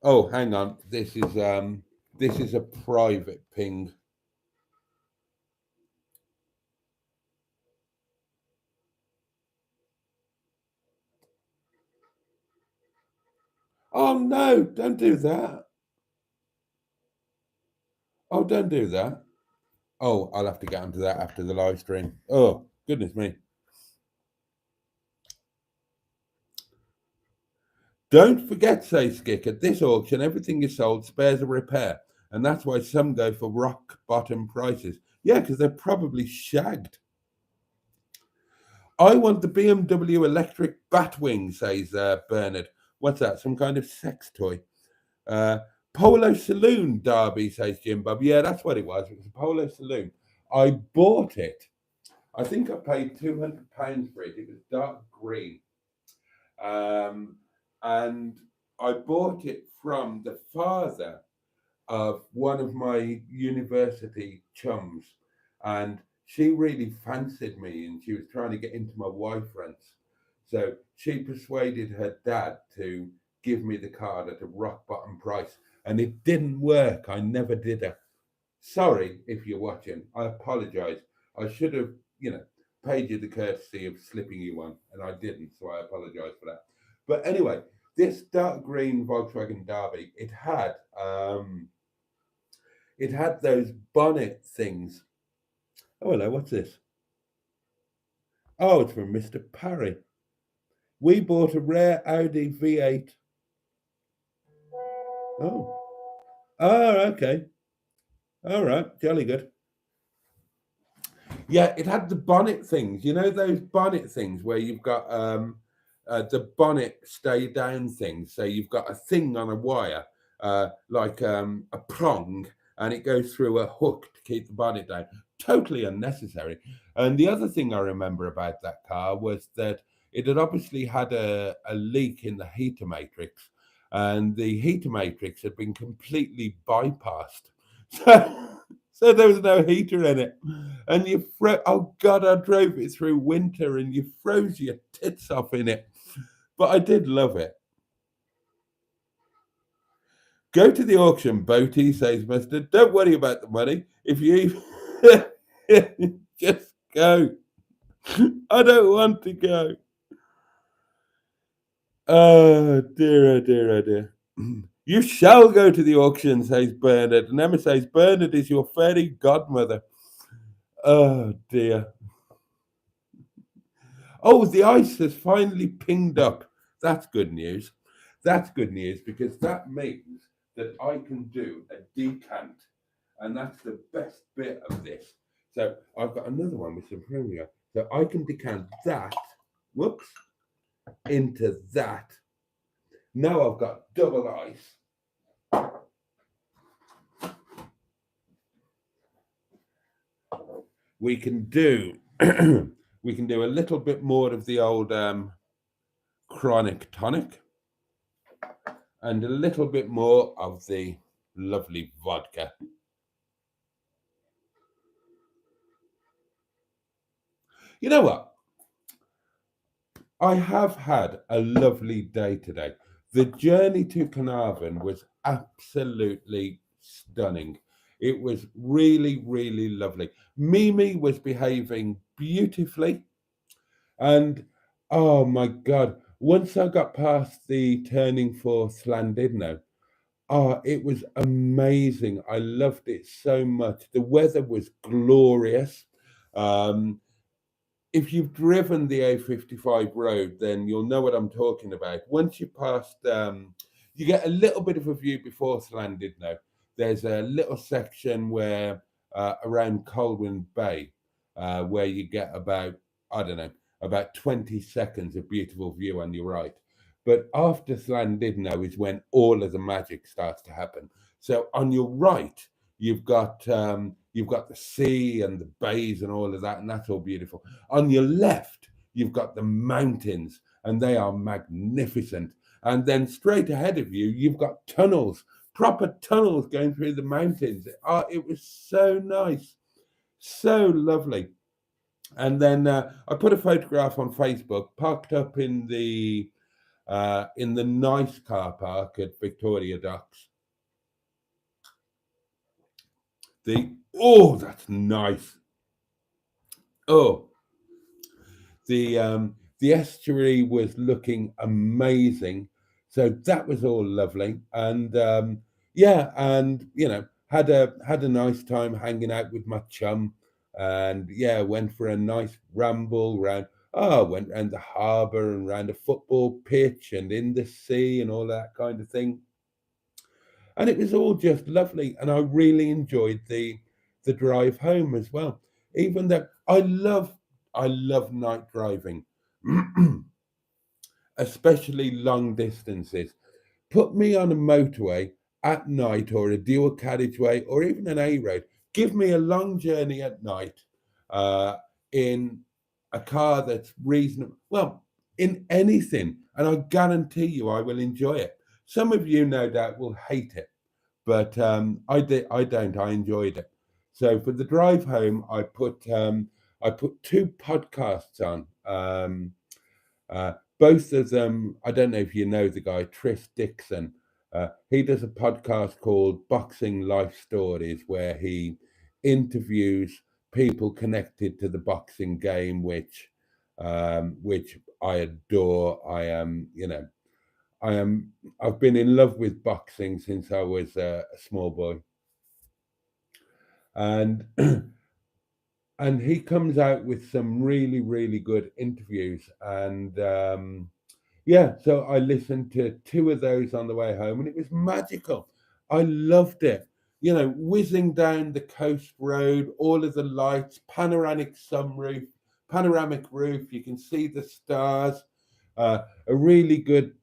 hang on. This is a private ping. Oh no, don't do that. Oh, don't do that. Oh, I'll have to get onto that after the live stream. Oh, goodness me. Don't forget, says Skick, at this auction, everything is sold, spares a repair. And that's why some go for rock bottom prices. Yeah, because they're probably shagged. I want the BMW electric Batwing, says Bernard. What's that? Some kind of sex toy? Polo Saloon Derby, says Jim Bob. Yeah, that's what it was. It was a Polo Saloon. I bought it. I think I paid £200 for it. It was dark green. And I bought it from the father of one of my university chums. And she really fancied me and she was trying to get into my Y-friends. So she persuaded her dad to give me the card at a rock bottom price. And it didn't work. I never did it. Sorry if you're watching. I apologize. I should have, paid you the courtesy of slipping you one, and I didn't, so I apologize for that. But anyway, this dark green Volkswagen Derby, it had those bonnet things. Oh, hello, what's this? Oh, it's from Mr. Parry. We bought a rare Audi V8. Oh, okay. All right, jolly good. Yeah, it had the bonnet things. You know those bonnet things where you've got the bonnet stay down thing. So you've got a thing on a wire, like a prong, and it goes through a hook to keep the bonnet down. Totally unnecessary. And the other thing I remember about that car was that it had obviously had a leak in the heater matrix, and the heater matrix had been completely bypassed. So there was no heater in it. And oh God, I drove it through winter and you froze your tits off in it. But I did love it. Go to the auction, Boaty, says Mustard. Don't worry about the money. If you just go. I don't want to go. Oh dear, oh dear, oh dear. You shall go to the auction, says Bernard. And Emma says, Bernard is your fairy godmother. Oh, dear. Oh, the ice has finally pinged up. That's good news. That's good news because that means that I can do a decant. And that's the best bit of this. So I've got another one with some premium. So I can decant that, whoops, into that. Now I've got double ice. We can do we can do a little bit more of the old chronic tonic and a little bit more of the lovely vodka. You know what? I have had a lovely day today. The journey to Carnarvon was absolutely stunning. It was really, really lovely. Mimi was behaving beautifully. And oh my God, once I got past the turning for Llandudno, oh, it was amazing. I loved it so much. The weather was glorious. Um, if you've driven the A55 road, then you'll know what I'm talking about. Once you passed, you get a little bit of a view before Llandudno. There's a little section where around Colwyn Bay, where you get about, I don't know, about 20 seconds of beautiful view on your right. But after Llandudno is when all of the magic starts to happen. So on your right, you've got the sea and the bays and all of that, and that's all beautiful. On your left, you've got the mountains, and they are magnificent. And then straight ahead of you, you've got tunnels, proper tunnels going through the mountains. It was so nice, so lovely. And then I put a photograph on Facebook, parked up in the nice car park at Victoria Docks. That's nice. Oh, the estuary was looking amazing, so that was all lovely. And and had a nice time hanging out with my chum, and went for a nice ramble round. Went round the harbour and round a football pitch and in the sea and all that kind of thing. And it was all just lovely, and I really enjoyed the drive home as well. Even though I love night driving, especially long distances. Put me on a motorway at night or a dual carriageway or even an A road. Give me a long journey at night in a car that's reasonable. Well, in anything, and I guarantee you I will enjoy it. Some of you, no doubt, will hate it, but I don't. I enjoyed it. So for the drive home, I put two podcasts on. Both of them, I don't know if you know the guy, Tris Dixon. He does a podcast called Boxing Life Stories, where he interviews people connected to the boxing game, which I adore. I've been in love with boxing since I was a small boy. And and he comes out with some really, really good interviews. And so I listened to two of those on the way home, and it was magical. I loved it. Whizzing down the coast road, all of the lights, panoramic roof, you can see the stars, a really good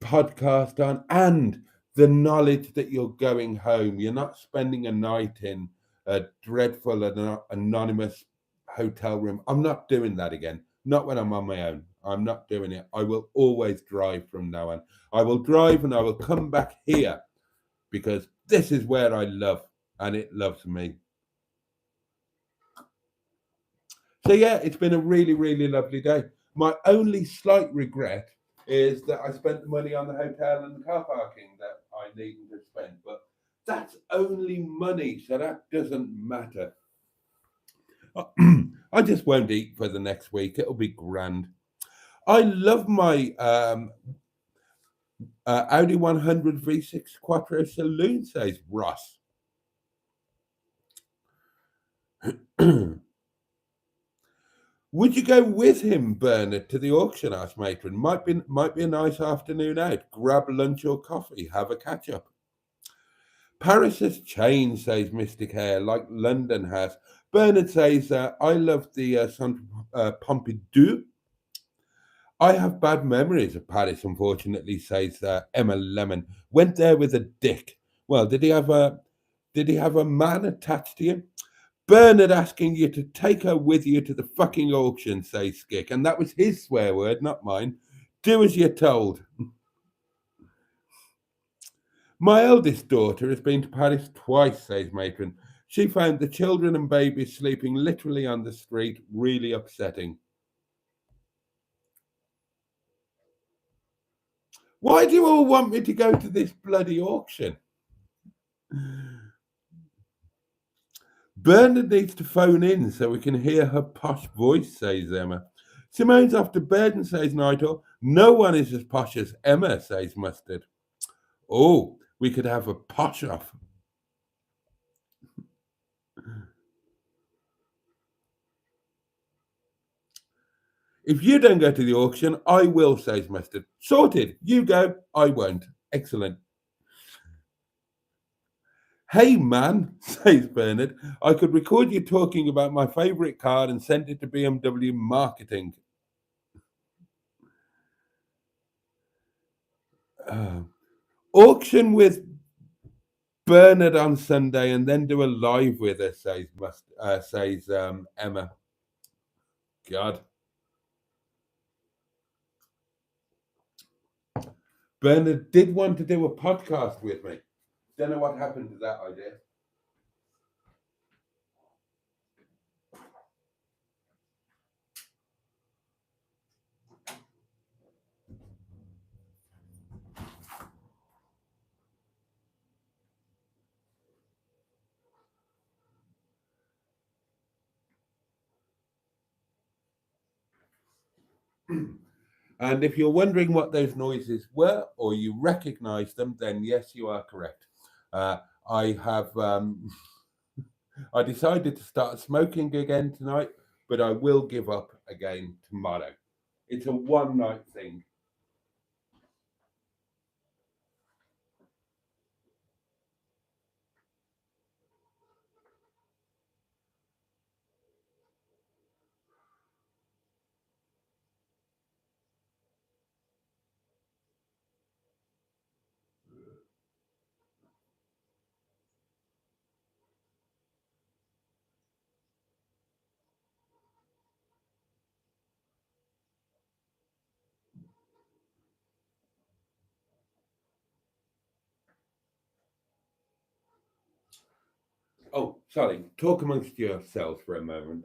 podcast on, and the knowledge that you're going home. You're not spending a night in a dreadful and anonymous hotel room. I'm not doing that again. Not when I'm on my own. I'm not doing it. I will always drive from now on. I will drive and I will come back here because this is where I love, and it loves me. So it's been a really, really lovely day. My only slight regret is that I spent the money on the hotel and the car parking that I needed to spend, but that's only money, so that doesn't matter. I just won't eat for the next week. It'll be grand. I love my Audi 100 V6 Quattro Saloon, says Ross. Would you go with him, Bernard, to the auction? Asked Matron. Might be a nice afternoon out. Grab lunch or coffee, have a catch up. Paris has changed, says Mystic Hair, like London has. Bernard says, I love the Centre Pompidou. I have bad memories of Paris, unfortunately, says Emma Lemon. Went there with a dick. Well, did he have a man attached to him? Bernard asking you to take her with you to the fucking auction, says Skick. And that was his swear word, not mine. Do as you're told. My eldest daughter has been to Paris twice, says Matron. She found the children and babies sleeping literally on the street really upsetting. Why do you all want me to go to this bloody auction? Bernard needs to phone in so we can hear her posh voice, says Emma. Simone's off to bed and says Nigel. No one is as posh as Emma, says Mustard. Oh, we could have a posh off. If you don't go to the auction, I will, says Mustard. Sorted. You go, I won't. Excellent. Hey, man, says Bernard. I could record you talking about my favourite car and send it to BMW marketing. Auction with Bernard on Sunday and then do a live with her, says Emma. God. Bernard did want to do a podcast with me. Don't know what happened to that idea. And if you're wondering what those noises were or you recognize them, then yes, you are correct. I have I decided to start smoking again tonight, but I will give up again tomorrow. It's a one night thing. Oh, sorry. Talk amongst yourselves for a moment.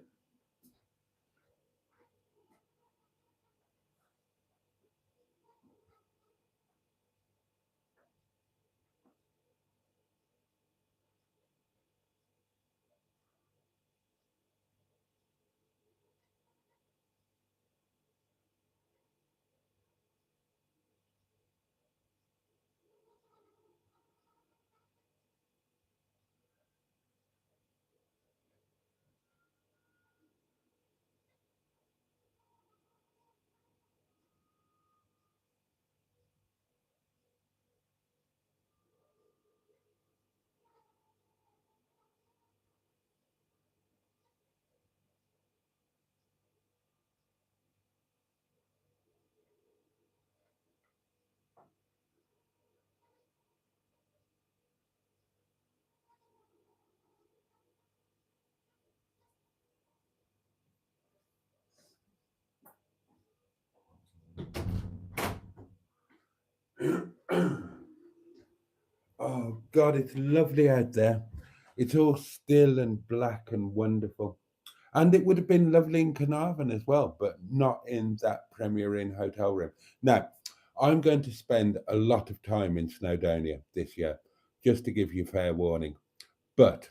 Oh, God, it's lovely out there. It's all still and black and wonderful. And it would have been lovely in Carnarvon as well, but not in that Premier Inn hotel room. Now, I'm going to spend a lot of time in Snowdonia this year, just to give you fair warning. But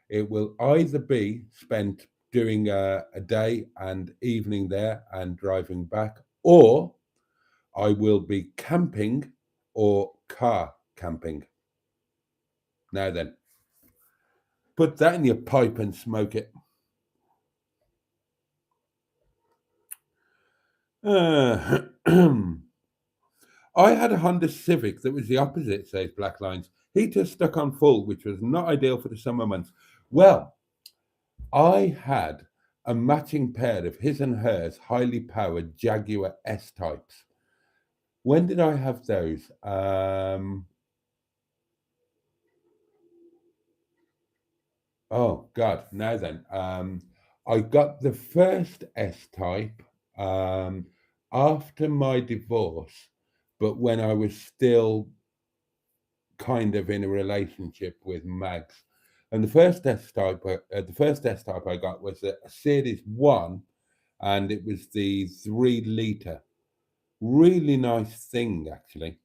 it will either be spent doing a day and evening there and driving back, or I will be camping or car camping? Now then, put that in your pipe and smoke it. I had a Honda Civic that was the opposite, says Black Lines. Heater stuck on full, which was not ideal for the summer months. Well, I had a matching pair of his and hers highly powered Jaguar S-types. When did I have those? Oh, God, now then. I got the first S-type after my divorce, but when I was still kind of in a relationship with Mags. And the first S-type I got was a Series 1, and it was the 3-litre. Really nice thing, actually.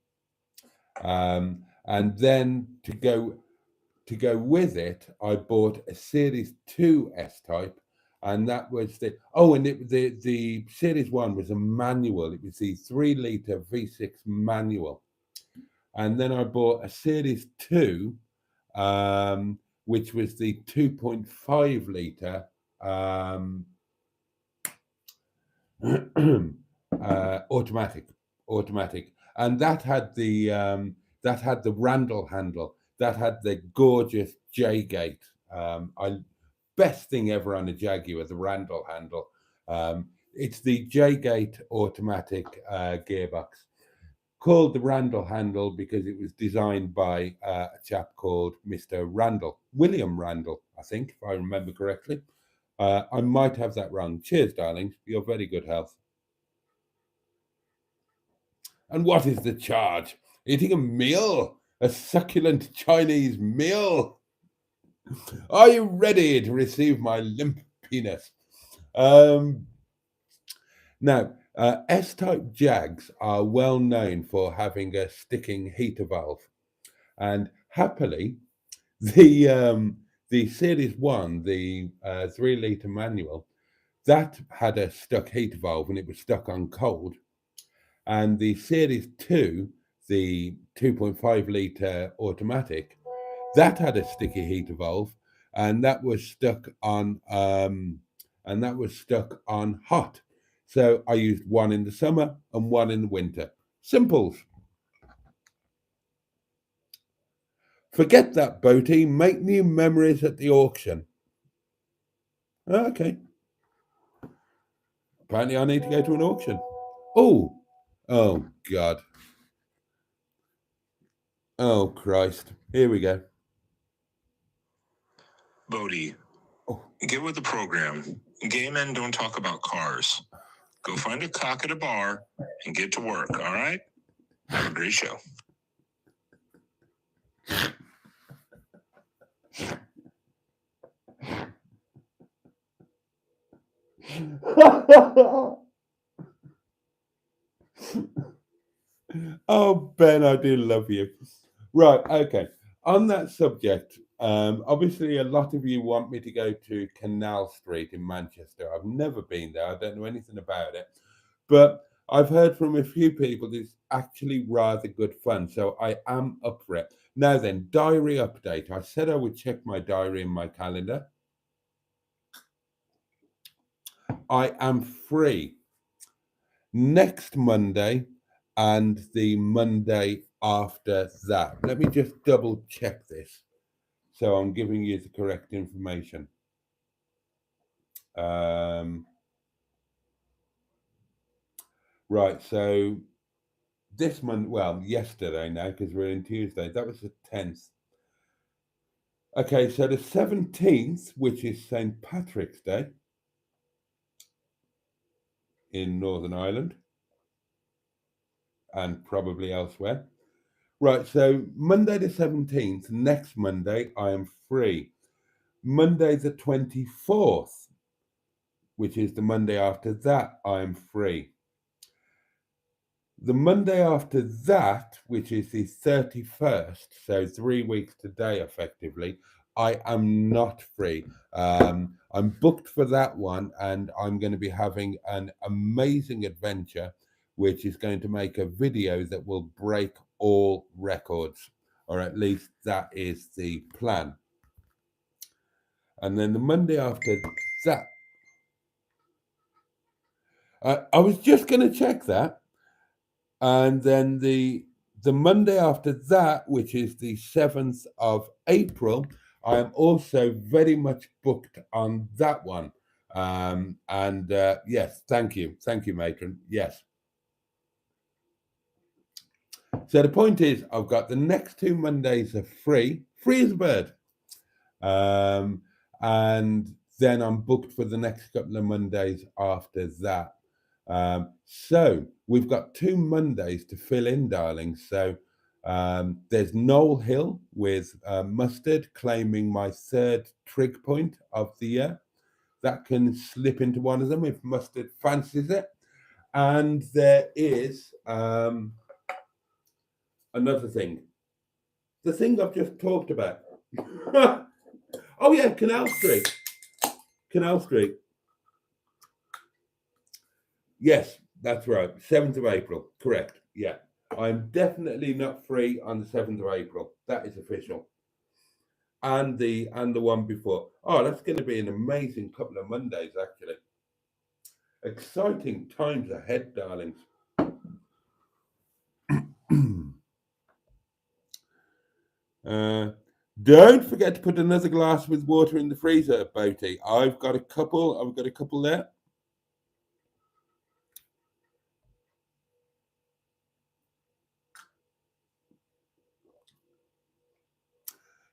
And then to go with it, I bought a Series 2 S-type, and that was the Series 1 was a manual. It was the 3-litre V6 manual. And then I bought a Series 2, which was the 2.5-litre automatic, and that had the Randall handle, that had the gorgeous J gate. Best thing ever on a Jaguar, the Randall handle. It's the J gate automatic gearbox, called the Randall handle because it was designed by a chap called Mr. Randall, William Randall, I think, if I remember correctly. I might have that wrong. Cheers, darlings. Your very good health. And what is the charge? Eating a meal? A succulent Chinese meal? Are you ready to receive my limp penis? Now, S-type Jags are well known for having a sticking heater valve. And happily, the Series 1, the 3-litre manual, that had a stuck heater valve and it was stuck on cold. And the Series 2, the 2.5-litre automatic, that had a sticky heater valve, and that was stuck on hot. So I used one in the summer and one in the winter. Simples. Forget that, Boaty. Make new memories at the auction. Okay. Apparently I need to go to an auction. Oh God. Oh Christ. Here we go. Boaty, get with the program. Gay men don't talk about cars. Go find a cock at a bar and get to work, all right? Have a great show. Oh, Ben, I do love you. Right, okay. On that subject, obviously a lot of you want me to go to Canal Street in Manchester. I've never been there. I don't know anything about it. But I've heard from a few people it's actually rather good fun. So I am up for it. Now then, diary update. I said I would check my diary and my calendar. I am free next Monday and the Monday after that. Let me just double check this so I'm giving you the correct information. Right, so this month, well, yesterday now, because we're in Tuesday, that was the 10th. Okay, so the 17th, which is St. Patrick's Day in Northern Ireland and probably elsewhere. Right, so Monday the 17th, next Monday, I am free. Monday the 24th, which is the Monday after that, I am free. The Monday after that, which is the 31st, so 3 weeks today, effectively, I am not free. I'm booked for that one, and I'm going to be having an amazing adventure, which is going to make a video that will break all records, or at least that is the plan. And then the Monday after that, I was just going to check that. And then the Monday after that, which is the 7th of April, I am also very much booked on that one. And yes, thank you, matron. Yes. So the point is, I've got the next 2 Mondays are free as a bird. And then I'm booked for the next couple of Mondays after that. So we've got 2 Mondays to fill in, darlings. So there's Noel Hill with Mustard claiming my 3rd trig point of the year. That can slip into one of them if Mustard fancies it. And there is another thing. The thing I've just talked about. Oh yeah, Canal Street. Yes, that's right. 7th of April. Correct. Yeah. I'm definitely not free on the 7th of April. That is official. And the one before. Oh, that's going to be an amazing couple of Mondays, actually. Exciting times ahead, darlings. Don't forget to put another glass with water in the freezer, Boaty. I've got a couple there.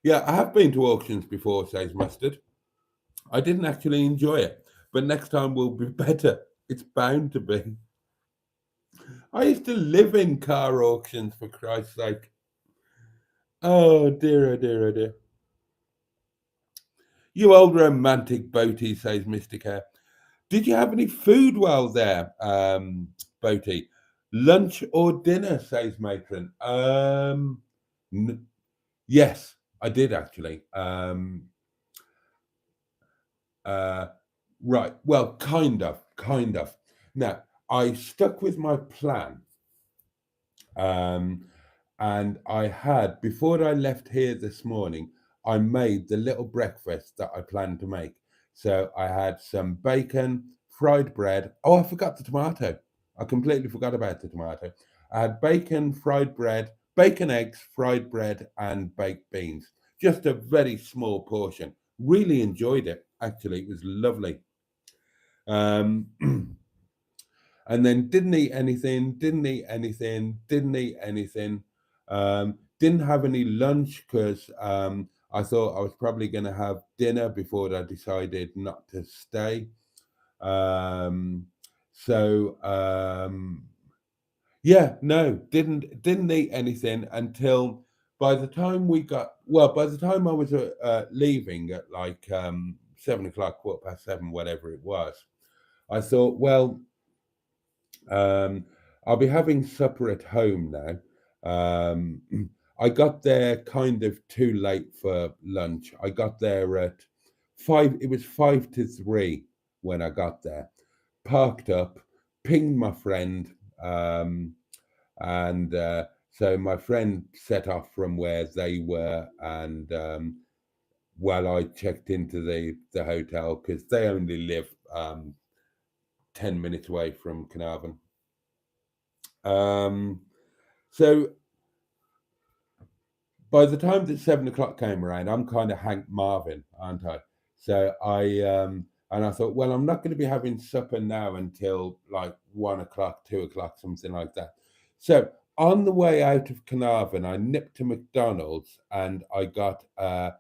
Yeah, I have been to auctions before, says Mustard. I didn't actually enjoy it, but next time will be better. It's bound to be. I used to live in car auctions, for Christ's sake. Oh dear, oh dear, oh dear. You old romantic Boaty, says Mystic Hair. Did you have any food while there, Boaty? Lunch or dinner, says Matron. Yes, I did actually. Right, well, kind of. Now, I stuck with my plan. And I had, before I left here this morning, I made the little breakfast that I planned to make. So I had some bacon, fried bread. Oh, I forgot the tomato. I completely forgot about the tomato. I had bacon, fried bread, bacon, eggs, fried bread, and baked beans. Just a very small portion. Really enjoyed it, actually. It was lovely. And then didn't eat anything. Didn't have any lunch because I thought I was probably going to have dinner before I decided not to stay. Yeah, no, didn't eat anything until by the time I was leaving at like 7 o'clock, 7:15, whatever it was, I thought, well, I'll be having supper at home now. I got there kind of too late for lunch. I got there at 5. It was 5 to 3 when I got there. Parked up, pinged my friend, and so my friend set off from where they were, and while I checked into the hotel because they only live 10 minutes away from Carnarvon. So by the time that 7 o'clock came around, I'm kind of Hank Marvin, aren't I? So and I thought, well, I'm not going to be having supper now until like 1 o'clock, 2 o'clock, something like that. So on the way out of Carnarvon, I nipped to McDonald's and I got a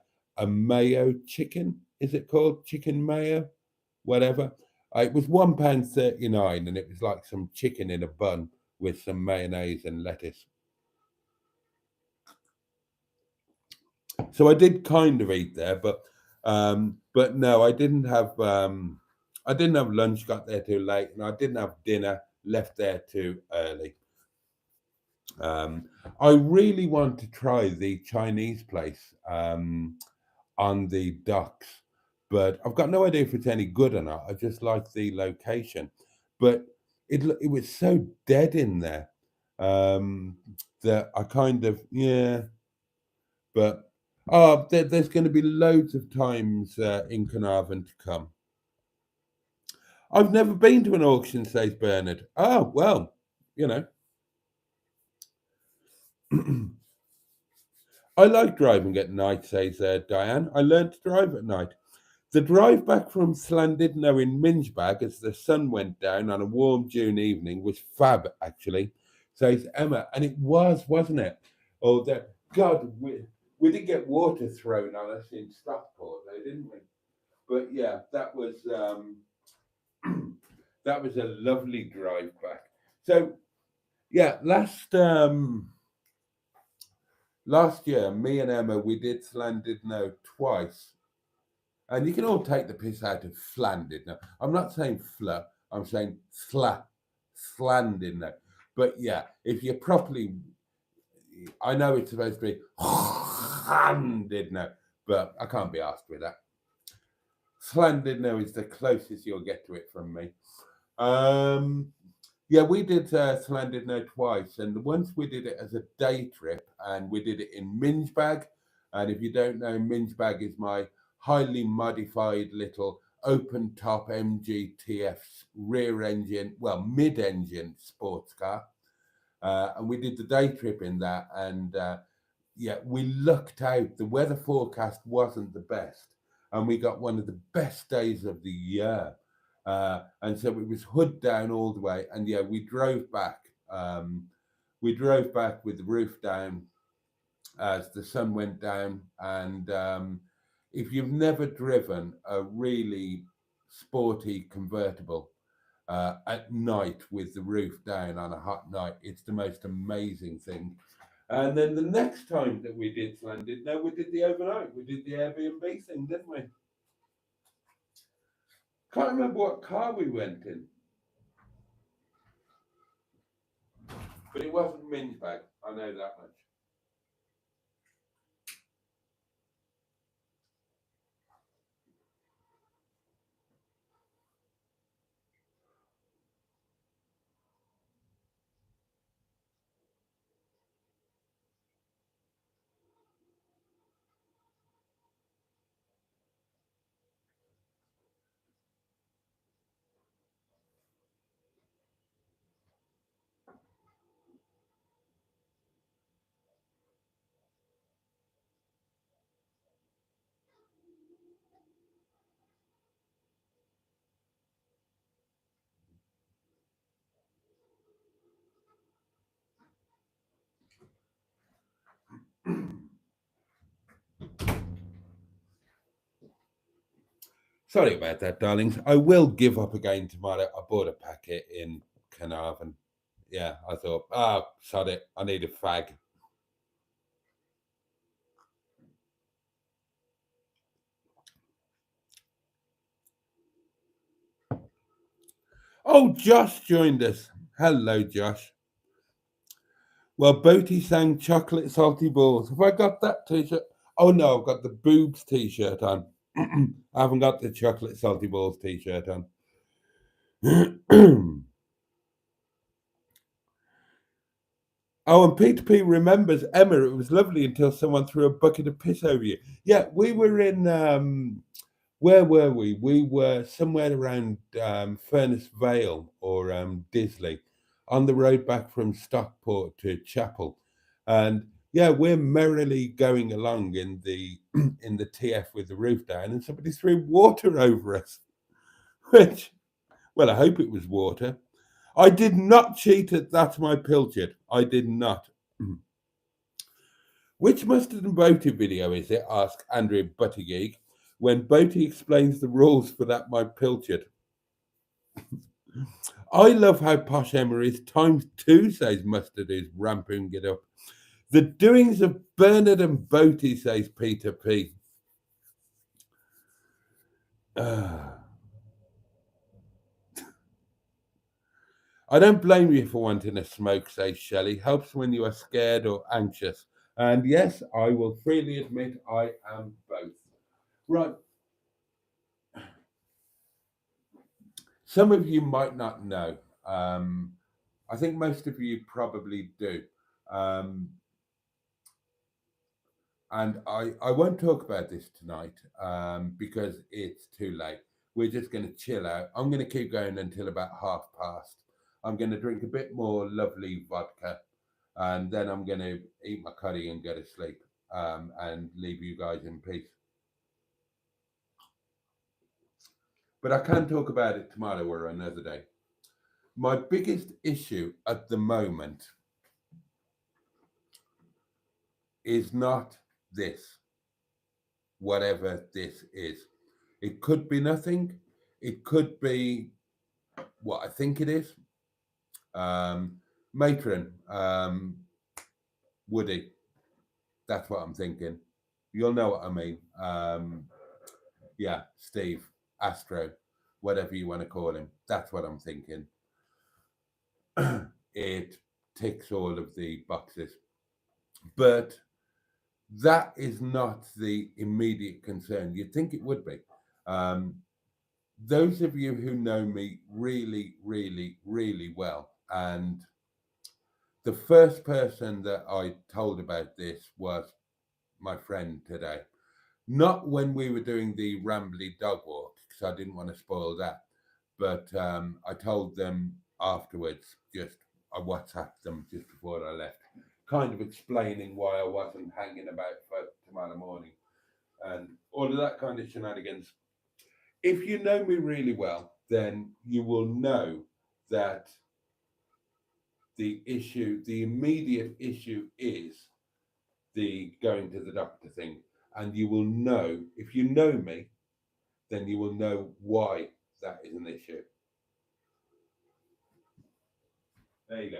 mayo chicken. Is it called chicken mayo? Whatever. It was £1.39 and it was like some chicken in a bun with some mayonnaise and lettuce. So I did kind of eat there, but no, I didn't have lunch, got there too late, and I didn't have dinner, left there too early. I really want to try the Chinese place on the docks, but I've got no idea if it's any good or not. I just like the location, but it was so dead in there. that I kind of, yeah, but there's going to be loads of times in Carnarvon to come. I've never been to an auction, says Bernard. Oh, well, you know. I like driving at night, says Diane. I learned to drive at night. The drive back from Llandudno in Minchbag as the sun went down on a warm June evening was fab, actually, says Emma. And it was, wasn't it? Oh, that God, we did get water thrown on us in Stockport, though, didn't we? But yeah, that was that was a lovely drive back. So yeah, last year, me and Emma, we did Llandudno twice. And you can all take the piss out of Llandudno. I'm not saying fla, I'm saying Llandudno. But yeah, if you properly, I know it's supposed to be Llandudno, but I can't be asked with that. Llandudno is the closest you'll get to it from me. Yeah, we did Llandudno twice, and once we did it as a day trip, and we did it in Minchbag. And if you don't know, Minchbag is my highly modified little open top MGTF rear engine, well, mid engine sports car. And we did the day trip in that, and yeah, we lucked out. The weather forecast wasn't the best, and we got one of the best days of the year. And so it was hood down all the way, and yeah, we drove back. We drove back with the roof down as the sun went down. And if you've never driven a really sporty convertible at night with the roof down on a hot night, it's the most amazing thing. And then the next time that we did Llandudno, we did the overnight. We did the Airbnb thing, didn't we? Can't remember what car we went in. But it wasn't Minchbag, I know that much. Sorry about that, darlings. I will give up again tomorrow. I bought a packet in Carnarvon. Yeah, I thought, sod it. I need a fag. Oh, Josh joined us. Hello, Josh. Well, Boaty sang Chocolate Salty Balls. Have I got that t-shirt? Oh, no, I've got the boobs t-shirt on. I haven't got the Chocolate Salty Balls t-shirt on. Oh, and Peter P remembers, Emma, it was lovely until someone threw a bucket of piss over you. Yeah, we were in, where were we? We were somewhere around Furness Vale or Disley, on the road back from Stockport to Chapel. And yeah, we're merrily going along in the in the TF with the roof down, and somebody threw water over us. Which, well, I hope it was water. I did not cheat at That's My Pilchard. I did not. Which Mustard and Boaty video is it? Asked Andrew Buttigieg, when Boaty explains the rules for That My Pilchard. I love how posh Emma is ×2, says Mustard, who's ramping it up. The doings of Bernard and Boaty, says Peter P. I don't blame you for wanting a smoke, says Shelley. Helps when you are scared or anxious. And yes, I will freely admit I am both. Right. Some of you might not know, I think most of you probably do. And I won't talk about this tonight because it's too late. We're just going to chill out. I'm going to keep going until about past. I'm going to drink a bit more lovely vodka, and then I'm going to eat my curry and go to sleep and leave you guys in peace. But I can talk about it tomorrow or another day. My biggest issue at the moment is not this, whatever this is. It could be nothing. It could be what I think it is. Matron, Woody, that's what I'm thinking. You'll know what I mean. Yeah, Steve, Astro, whatever you want to call him. That's what I'm thinking. It ticks all of the boxes. But that is not the immediate concern. You'd think it would be. Those of you who know me really, really, really well, and the first person that I told about this was my friend today. Not when we were doing the rambly dog walk, because I didn't want to spoil that. But I told them afterwards, I WhatsApped them just before I left, kind of explaining why I wasn't hanging about for tomorrow morning and all of that kind of shenanigans. If you know me really well, then you will know that the immediate issue is the going to the doctor thing. And you will know, if you know me, then you will know why that is an issue. There you go.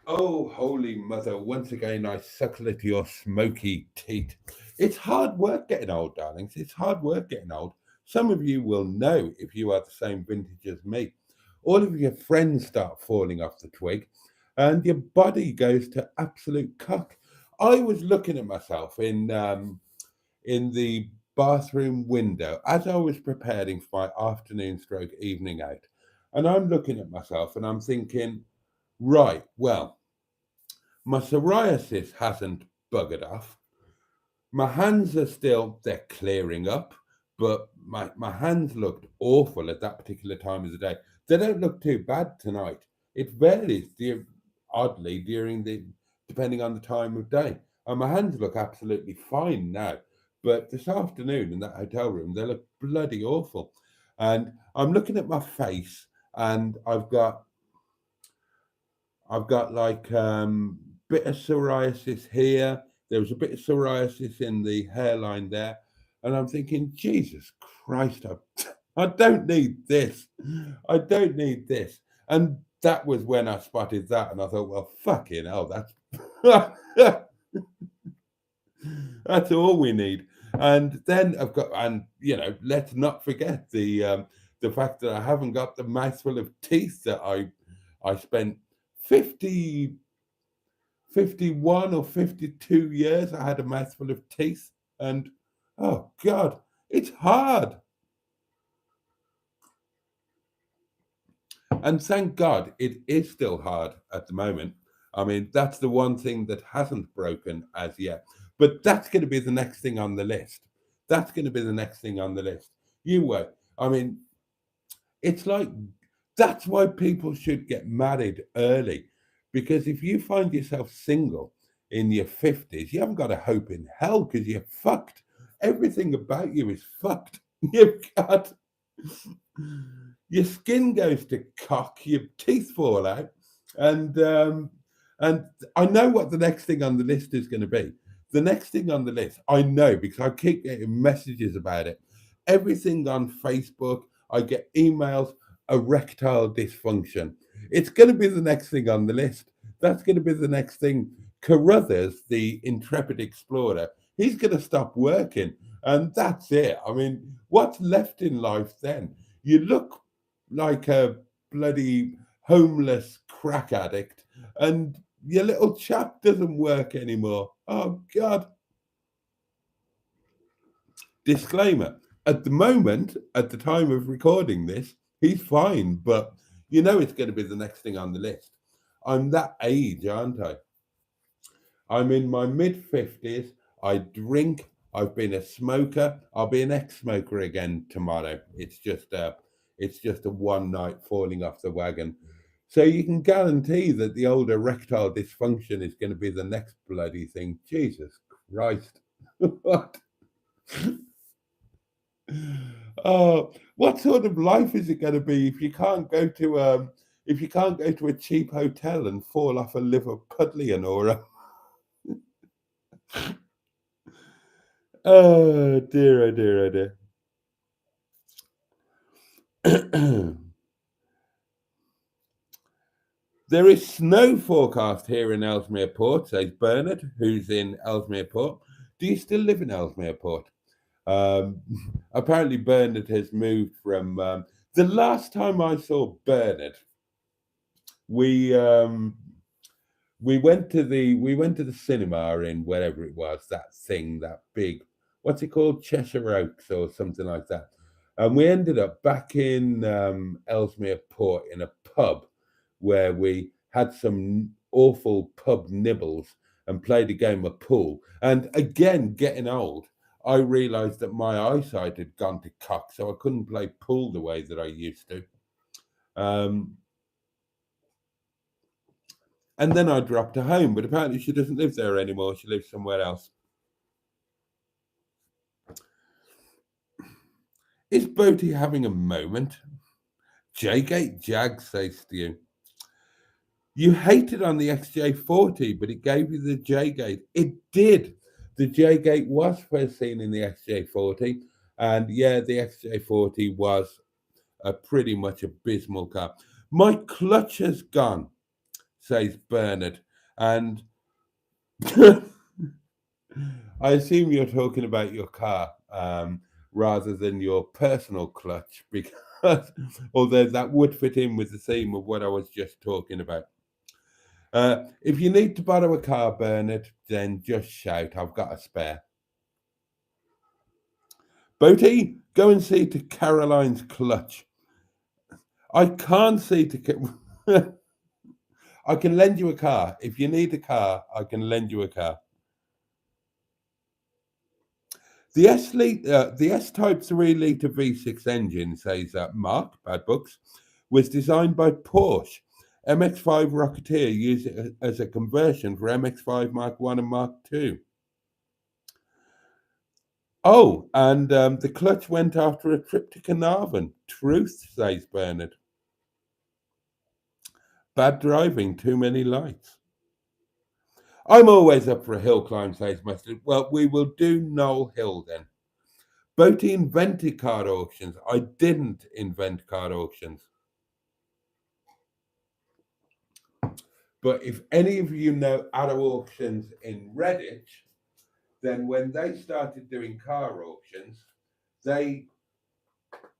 Oh, holy mother, once again I suckle at your smoky teat. It's hard work getting old, darlings. It's hard work getting old. Some of you will know if you are the same vintage as me. All of your friends start falling off the twig and your body goes to absolute cock. I was looking at myself in the bathroom window as I was preparing for my afternoon stroke evening out. And I'm looking at myself and I'm thinking, right, well, my psoriasis hasn't buggered off. My hands are still, they're clearing up, but my hands looked awful at that particular time of the day. They don't look too bad tonight. It varies oddly depending on the time of day. And my hands look absolutely fine now. But this afternoon in that hotel room, they look bloody awful. And I'm looking at my face and I've got like bit of psoriasis here. There was a bit of psoriasis in the hairline there. And I'm thinking, Jesus Christ, I don't need this. I don't need this. And that was when I spotted that. And I thought, well, fucking hell, that's all we need. And then I've got, and let's not forget the fact that I haven't got the mouthful of teeth that I spent 51 or 52 years. I had a mouthful of teeth, and oh God, it's hard. And thank God it is still hard at the moment. I mean, that's the one thing that hasn't broken as yet. But that's going to be the next thing on the list. That's going to be the next thing on the list. You wait. I mean, it's like That's why people should get married early, because if you find yourself single in your 50s, you haven't got a hope in hell because you're fucked. Everything about you is fucked. You've got your skin goes to cock, your teeth fall out, and I know what the next thing on the list is going to be. The next thing on the list, I know because I keep getting messages about it. Everything on Facebook, I get emails, erectile dysfunction. It's going to be the next thing on the list. That's going to be the next thing. Carruthers, the intrepid explorer, he's going to stop working. And that's it. I mean, what's left in life then? You look like a bloody homeless crack addict, and your little chap doesn't work anymore. Oh, God. Disclaimer. At the moment, at the time of recording this, he's fine, but you know it's going to be the next thing on the list. I'm that age, aren't I? I'm in my mid-50s. I drink. I've been a smoker. I'll be an ex-smoker again tomorrow. It's just a one night falling off the wagon. So you can guarantee that the old erectile dysfunction is going to be the next bloody thing. Jesus Christ. What? Oh, what sort of life is it going to be if you can't go to a cheap hotel and fall off a Liverpudlian or a oh dear, oh dear, oh dear. There is snow forecast here in Ellesmere Port, says Bernard, who's in Ellesmere Port. Do you still live in Ellesmere Port? Apparently Bernard has moved from the last time I saw Bernard, we went to the cinema in wherever it was, that thing, that big, what's it called, Cheshire Oaks or something like that. And we ended up back in Ellesmere Port in a pub where we had some awful pub nibbles and played a game of pool. And again, getting old, I realised that my eyesight had gone to cock, so I couldn't play pool the way that I used to. And then I dropped her home, but apparently she doesn't live there anymore. She lives somewhere else. Is Boaty having a moment? J-Gate Jag says to you, you hated on the XJ40, but it gave you the J-Gate. It did. The J-Gate was first seen in the XJ40. And yeah, the XJ40 was a pretty much abysmal car. My clutch has gone, says Bernard. And I assume you're talking about your car rather than your personal clutch, because although that would fit in with the theme of what I was just talking about. If you need to borrow a car, Bernard, then just shout. I've got a spare. Boaty, go and see to Caroline's clutch. I can't see to... I can lend you a car. If you need a car, I can lend you a car. The S-Type 3-litre V6 engine, says Mark, Bad Books, was designed by Porsche. MX-5 Rocketeer used it as a conversion for MX-5 Mark 1 and Mark 2. Oh, and the clutch went after a trip to Carnarvon. Truth, says Bernard. Bad driving, too many lights. I'm always up for a hill climb, says Mustard. Well, we will do Knoll Hill then. Boaty invented car auctions. I didn't invent car auctions. But if any of you know Arrow Auctions in Redditch, then when they started doing car auctions, they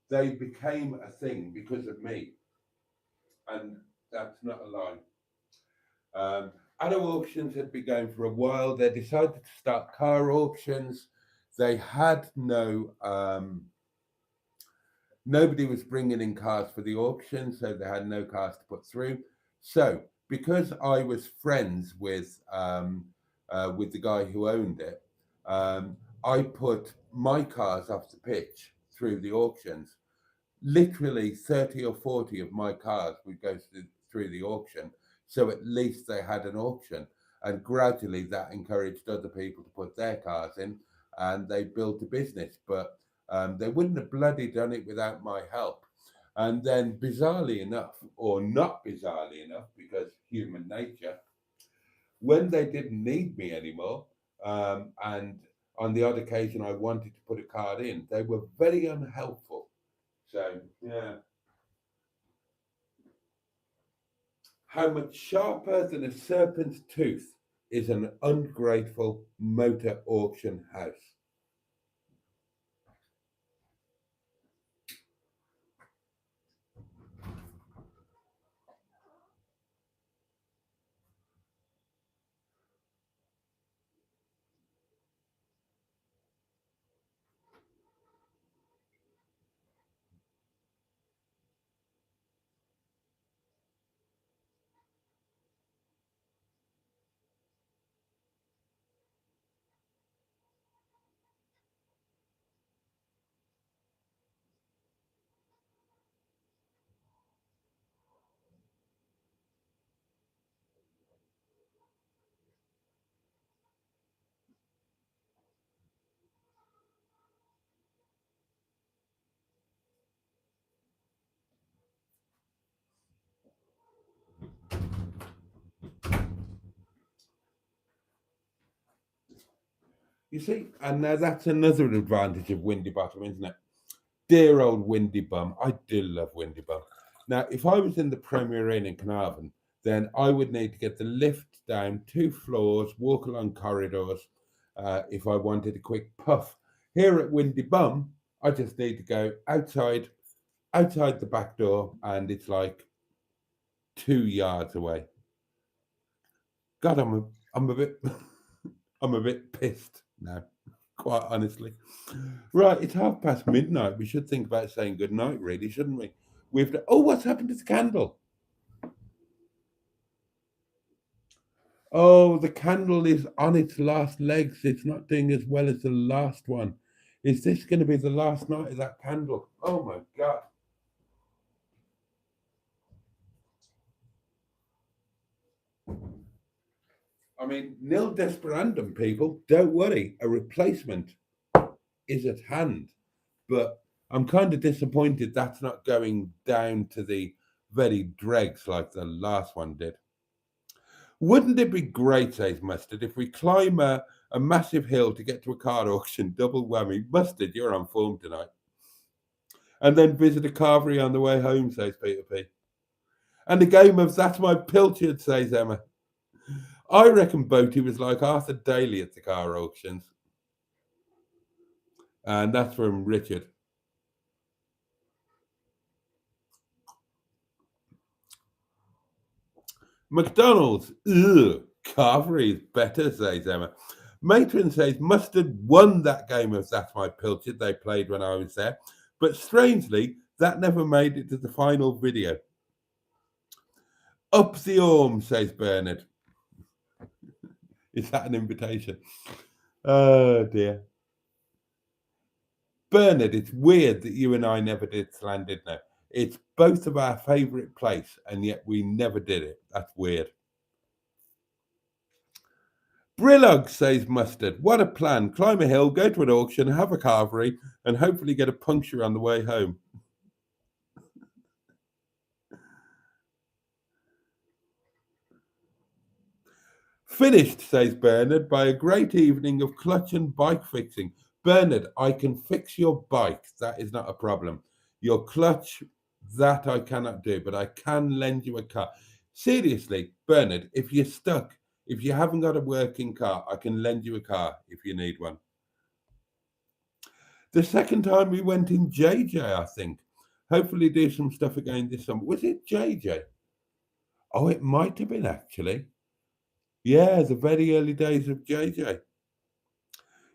became a thing because of me. And that's not a lie. Arrow Auctions had been going for a while. They decided to start car auctions. They had nobody was bringing in cars for the auction, so they had no cars to put through. So because I was friends with the guy who owned it, I put my cars off the pitch through the auctions. literally 30 or 40 of my cars would go through the auction. So at least they had an auction. And gradually that encouraged other people to put their cars in and they built a business. But they wouldn't have bloody done it without my help. And then, bizarrely enough, or not bizarrely enough, because human nature, when they didn't need me anymore, and on the odd occasion I wanted to put a card in, they were very unhelpful. So, yeah. How much sharper than a serpent's tooth is an ungrateful motor auction house? You see, and now that's another advantage of Windy Bottom, isn't it? Dear old Windy Bum. I do love Windy Bum. Now, if I was in the Premier Inn in Carnarvon, then I would need to get the lift down 2 floors, walk along corridors if I wanted a quick puff. Here at Windy Bum, I just need to go outside the back door, and it's like 2 yards away. God, I'm a bit I'm a bit pissed now, quite honestly. Right, it's midnight. We should think about saying good night, really, shouldn't we? What's happened to the candle? Oh, the candle is on its last legs. It's not doing as well as the last one. Is this going to be the last night of that candle? Oh my God. I mean, nil desperandum, people. Don't worry. A replacement is at hand. But I'm kind of disappointed that's not going down to the very dregs like the last one did. Wouldn't it be great, says Mustard, if we climb a massive hill to get to a car auction? Double whammy. Mustard, you're on form tonight. And then visit a carvery on the way home, says Peter P. And a game of That's My Pilchard, says Emma. I reckon Boaty was like Arthur Daly at the car auctions. And that's from Richard. McDonald's, carvery is better, says Emma. Matron says Mustard won that game of That's My Pilchard they played when I was there, but strangely, that never made it to the final video. Up the arm, says Bernard. Is that an invitation? Oh dear. Bernard, it's weird that you and I never did Slan, didn't it? It's both of our favourite place, and yet we never did it. That's weird. Brillog, says Mustard. What a plan. Climb a hill, go to an auction, have a carvery, and hopefully get a puncture on the way home. Finished, says Bernard, by a great evening of clutch and bike fixing. Bernard, I can fix your bike. That is not a problem. Your clutch, that I cannot do, but I can lend you a car. Seriously, Bernard, if you're stuck, if you haven't got a working car, I can lend you a car if you need one. The second time we went in JJ, I think. Hopefully do some stuff again this summer. Was it JJ? Oh, it might have been actually. Yeah, the very early days of JJ.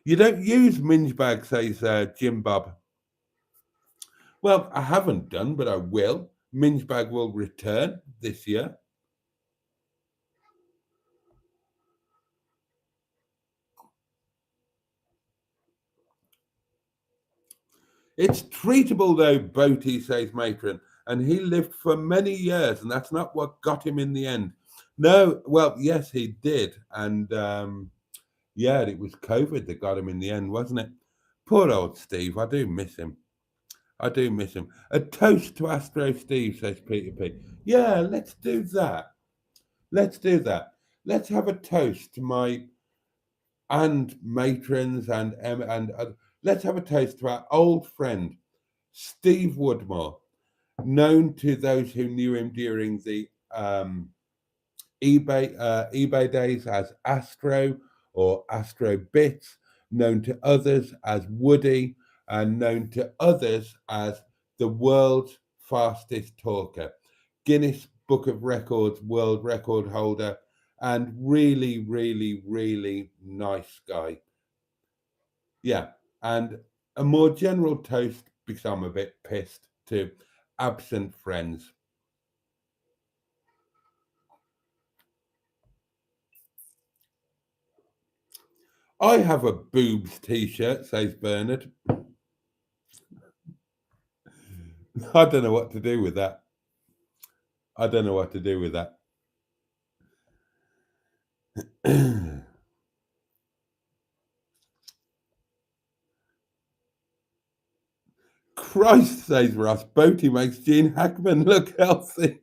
You don't use minge bag, says Jim Bob. Well, I haven't done, but I will. Minge bag will return this year. It's treatable though, Boaty, says Matron, and he lived for many years, and that's not what got him in the end. No, well, yes, he did, and yeah, it was COVID that got him in the end, wasn't it? Poor old Steve, I do miss him. I do miss him. A toast to Astro Steve, says Peter P. Yeah, let's do that. Let's do that. Let's have a toast to my and matrons and let's have a toast to our old friend Steve Woodmore, known to those who knew him during the eBay days as Astro or Astro Bits, known to others as Woody, and known to others as the world's fastest talker, Guinness Book of Records world record holder, and really, really, really nice guy. Yeah, and a more general toast, because I'm a bit pissed, to absent friends. I have a boobs t-shirt, says Bernard. I don't know what to do with that. I don't know what to do with that. Christ, says Ross, Boaty makes Gene Hackman look healthy.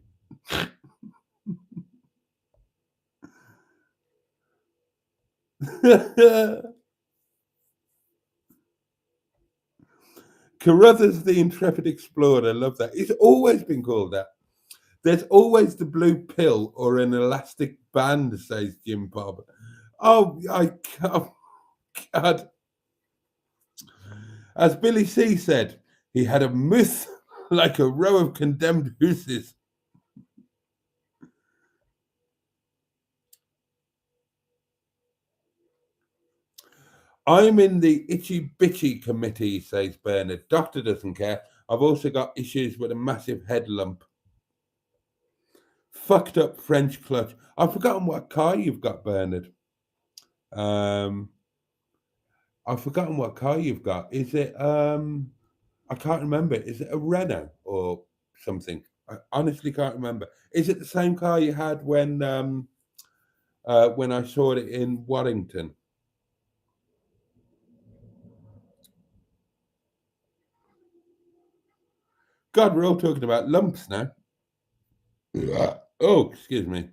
Carruthers the Intrepid Explorer, love that. It's always been called that. There's always the blue pill or an elastic band, says Jim Bob. Oh, I can't. God. As Billy C said, he had a myth like a row of condemned horses. I'm in the itchy bitchy committee, says Bernard. Doctor doesn't care. I've also got issues with a massive head lump. Fucked up French clutch. I've forgotten what car you've got, Bernard. I've forgotten what car you've got. Is it I can't remember. Is it a Renault or something? I honestly can't remember. Is it the same car you had when I saw it in Warrington? God, we're all talking about lumps now. Oh, excuse me.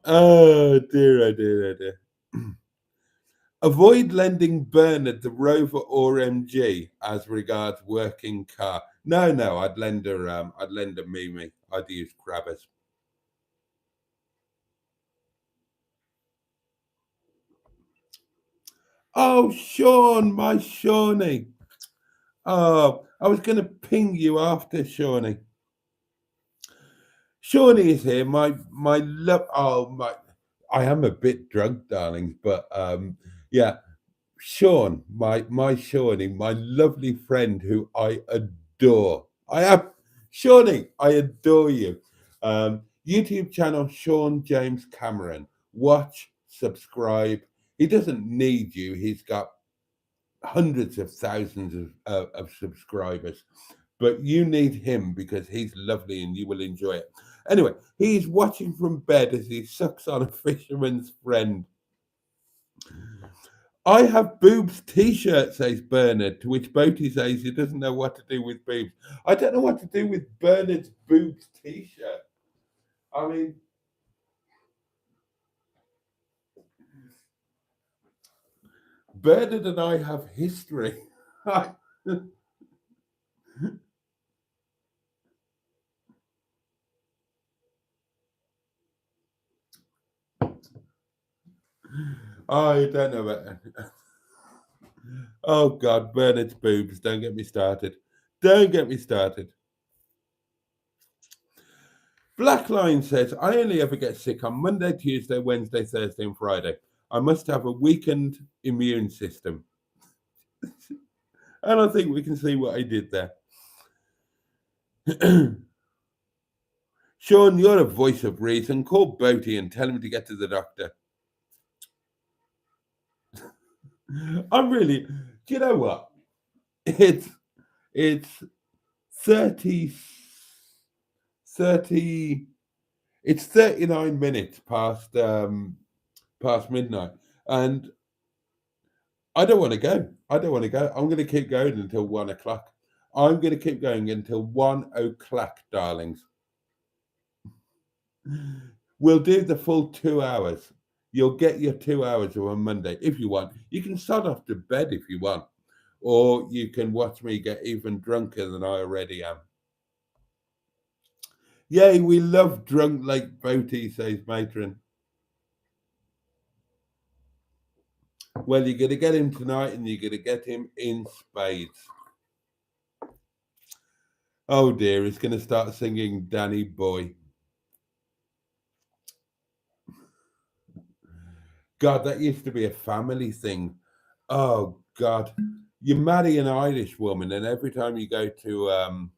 Oh dear, oh dear, oh dear. Avoid lending Bernard the Rover or MG as regards working car. No, I'd lend her Mimi. I'd use Crabbers. Oh, Sean, my Shawnee. Oh, I was going to ping you after, Shawnee. Shawnee is here. My love. Oh, my. I am a bit drunk, darlings, but yeah. Sean, my Shawnee, my lovely friend who I adore. Shawnee, I adore you. YouTube channel Sean James Cameron. Watch, subscribe. He doesn't need you. He's got hundreds of thousands of subscribers, but you need him because he's lovely and you will enjoy it. Anyway, he's watching from bed as he sucks on a fisherman's friend. I have boobs t-shirt, says Bernard, to which Boaty says he doesn't know what to do with boobs. I don't know what to do with Bernard's boobs t-shirt. I mean, Bernard and I have history. I don't know about that. Oh God, Bernard's boobs. Don't get me started. Don't get me started. Blackline says, I only ever get sick on Monday, Tuesday, Wednesday, Thursday, and Friday. I must have a weakened immune system. And I think we can see what I did there. Sean, you're a voice of reason. Call Boaty and tell him to get to the doctor. I'm really. Do you know what? It's 30, 30. It's 39 minutes past midnight, and I don't want to go. I don't want to go. I'm going to keep going until 1 o'clock. I'm going to keep going until 1 o'clock, darlings. We'll do the full 2 hours. You'll get your 2 hours on Monday if you want. You can start off to bed if you want, or you can watch me get even drunker than I already am. Yay, we love drunk like Boaty, says Matron. Well, you're going to get him tonight and you're going to get him in spades. Oh dear, he's going to start singing Danny Boy. God, that used to be a family thing. Oh God, you marry an Irish woman, and every time you go to a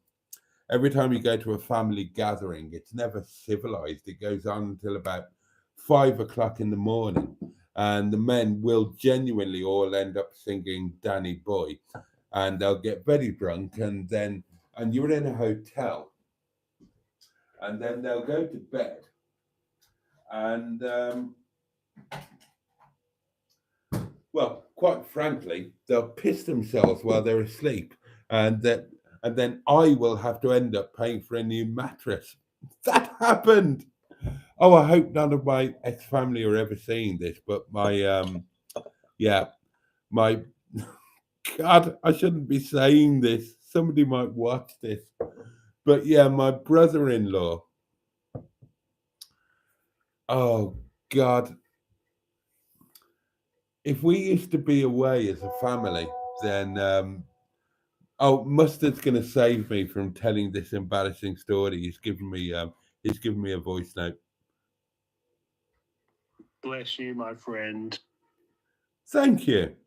family gathering, it's never civilized. It goes on until about 5 o'clock in the morning, and the men will genuinely all end up singing Danny Boy, and they'll get very drunk, and you're in a hotel, and then they'll go to bed, and well, quite frankly, they'll piss themselves while they're asleep, and then I will have to end up paying for a new mattress. That happened. Oh, I hope none of my ex-family are ever seeing this, but my God, I shouldn't be saying this. Somebody might watch this. But yeah, my brother-in-law. Oh God. If we used to be away as a family, then Mustard's going to save me from telling this embarrassing story. He's given me a voice note. Bless you, my friend. Thank you.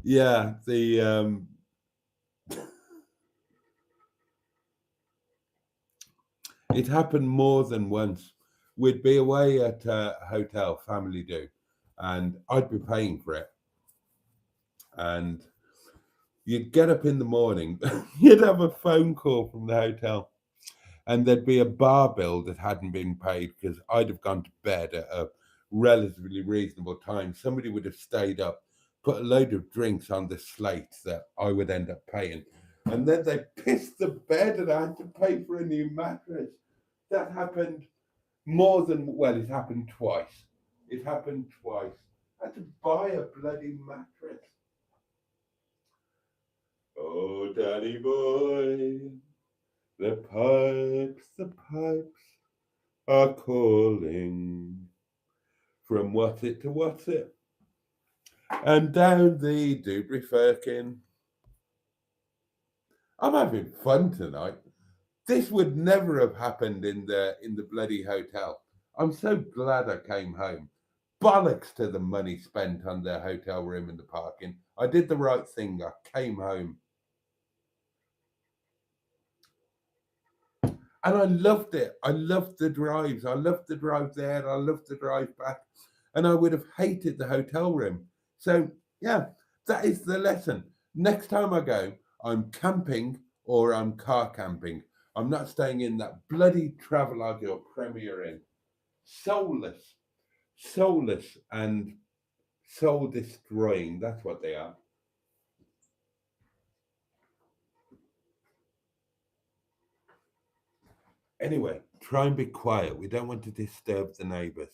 Yeah, it happened more than once. We'd be away at a hotel, family do, and I'd be paying for it. And you'd get up in the morning, you'd have a phone call from the hotel, and there'd be a bar bill that hadn't been paid because I'd have gone to bed at a relatively reasonable time. Somebody would have stayed up, put a load of drinks on the slate that I would end up paying. And then they pissed the bed and I had to pay for a new mattress. That happened it happened twice. It happened twice. I had to buy a bloody mattress. Oh, Danny boy, the pipes are calling from what's it to what's it, and down the Dewberry Firkin. I'm having fun tonight. This would never have happened in the bloody hotel. I'm so glad I came home. Bollocks to the money spent on the hotel room and the parking. I did the right thing. I came home. And I loved it. I loved the drives. I loved the drive there. I loved the drive back. And I would have hated the hotel room. So, yeah, that is the lesson. Next time I go, I'm camping or I'm car camping. I'm not staying in that bloody Travelodge or Premier Inn. Soulless and soul destroying. That's what they are. Anyway, try and be quiet. We don't want to disturb the neighbours.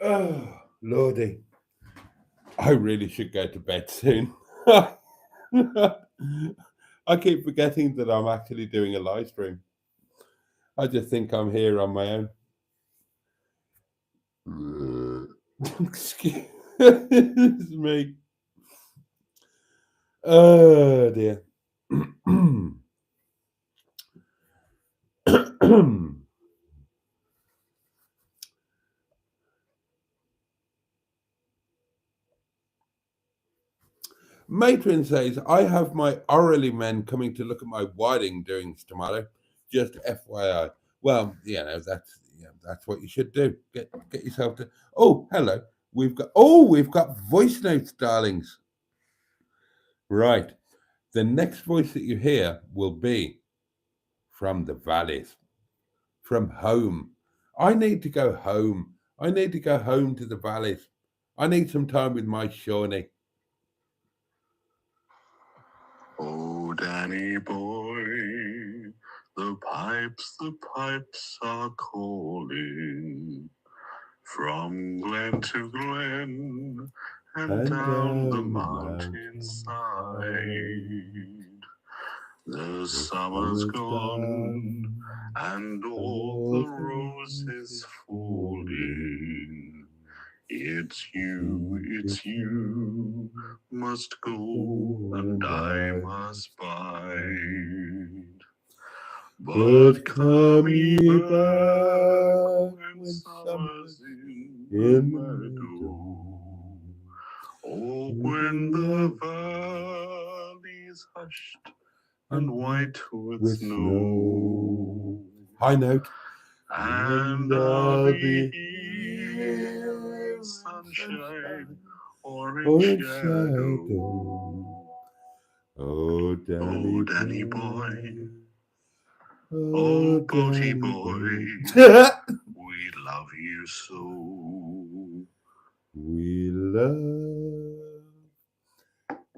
Oh, Lordy. I really should go to bed soon. I keep forgetting that I'm actually doing a live stream. I just think I'm here on my own. Excuse me. Oh dear. Matron says, I have my orally men coming to look at my whiting doings tomorrow. Just FYI. Well, that's what you should do. Get yourself to. Oh, hello. We've got voice notes, darlings. Right. The next voice that you hear will be from the valleys, from home. I need to go home. I need to go home to the valleys. I need some time with my Shawnee. Oh, Danny boy, the pipes are calling from glen to glen and down the mountainside. The summer's gone and all the roses falling. It's you must go and I must bide. But come ye back when summer's in the meadow. Oh, when the valley's hushed and white with snow. High note. And I'll be here in sunshine or in shadow. Oh, Danny boy. Oh, Boaty boy. We love you so. We love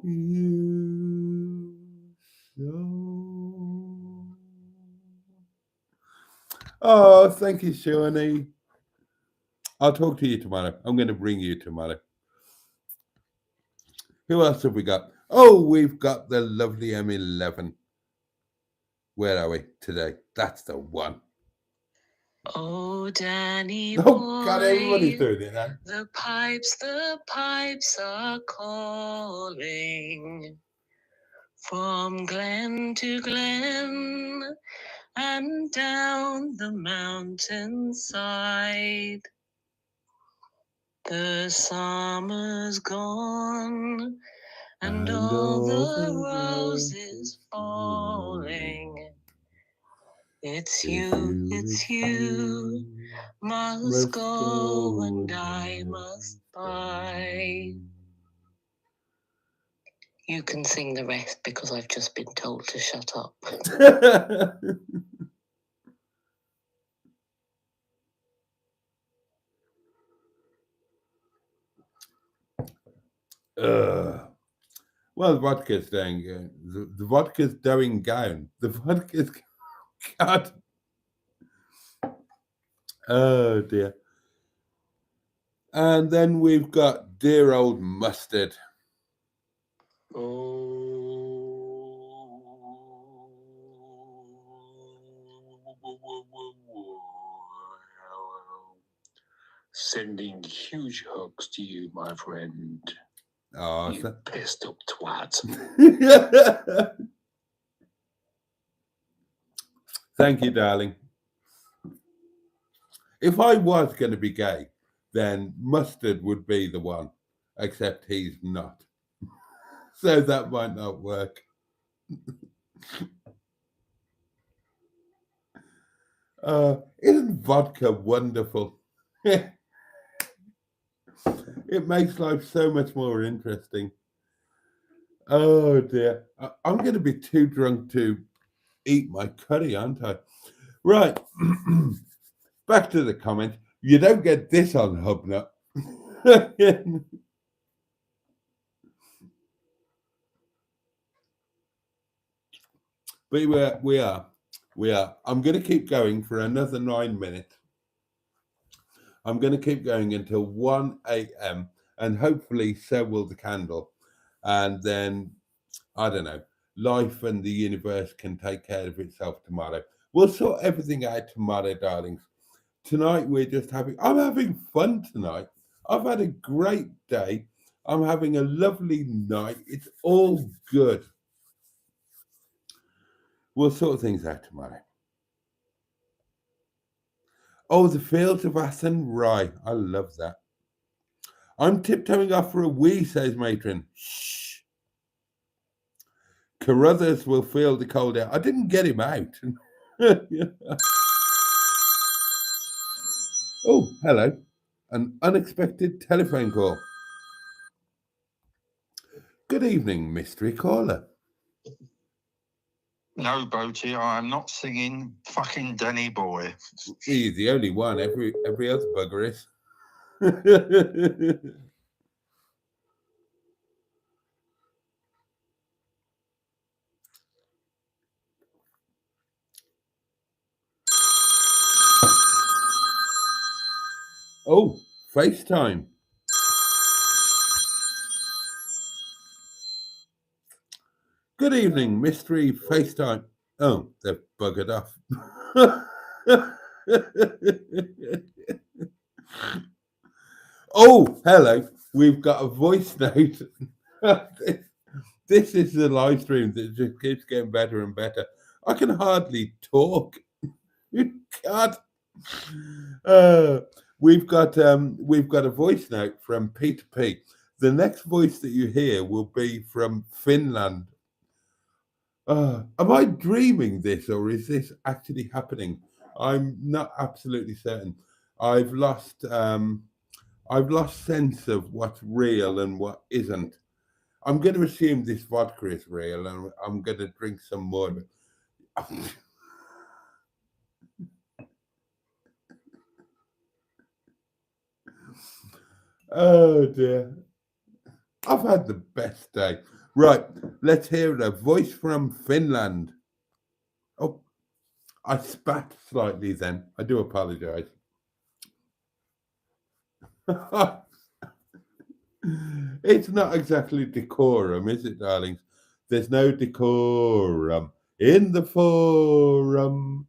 you so. Oh, thank you, Shawnee. I'll talk to you tomorrow. I'm going to bring you tomorrow. Who else have we got? Oh, we've got the lovely M11. Where are we today? That's the one. Oh, Danny Oh, boy, God, everybody's doing it now. the pipes are calling from glen to glen and down the mountainside. The summer's gone and all the roses falling. It's you, must go and I must bide. You can sing the rest because I've just been told to shut up. Well, the vodka's doing the vodka's going down. The vodka's God. Oh dear. And then we've got dear old Mustard. Sending huge hugs to you, my friend. Oh, You pissed up twat. Thank you, darling. If I was going to be gay, then Mustard would be the one, except he's not. So that might not work. Isn't vodka wonderful? It makes life so much more interesting. Oh dear. I'm going to be too drunk to eat my curry, aren't I? Right. Back to the comment. You don't get this on Hubnut. But we are. I'm going to keep going for another 9 minutes. I'm going to keep going until 1 a.m. and hopefully so will the candle. And then, I don't know, life and the universe can take care of itself tomorrow. We'll sort everything out tomorrow, darlings. Tonight I'm having fun tonight. I've had a great day. I'm having a lovely night. It's all good. We'll sort things out tomorrow. Oh, the fields of Athen Rye. I love that. I'm tiptoeing off for a wee, says Matron. Shh. Carruthers will feel the cold air. I didn't get him out. Oh, hello. An unexpected telephone call. Good evening, mystery caller. No, Boaty, I'm not singing fucking Danny Boy. He's the only one. Every other bugger is. Oh, FaceTime. Good evening, mystery FaceTime. Oh, they've buggered off. Oh, hello. We've got a voice note. This is the live stream that just keeps getting better and better. I can hardly talk. God. We've got a voice note from Peter P. The next voice that you hear will be from Finland. Am I dreaming this or is this actually happening? I'm not absolutely certain. I've lost sense of what's real and what isn't. I'm going to assume this vodka is real and I'm going to drink some more of it. Oh dear. I've had the best day. Right, let's hear a voice from Finland. Oh, I spat slightly then. I do apologise. It's not exactly decorum, is it, darlings? There's no decorum in the forum.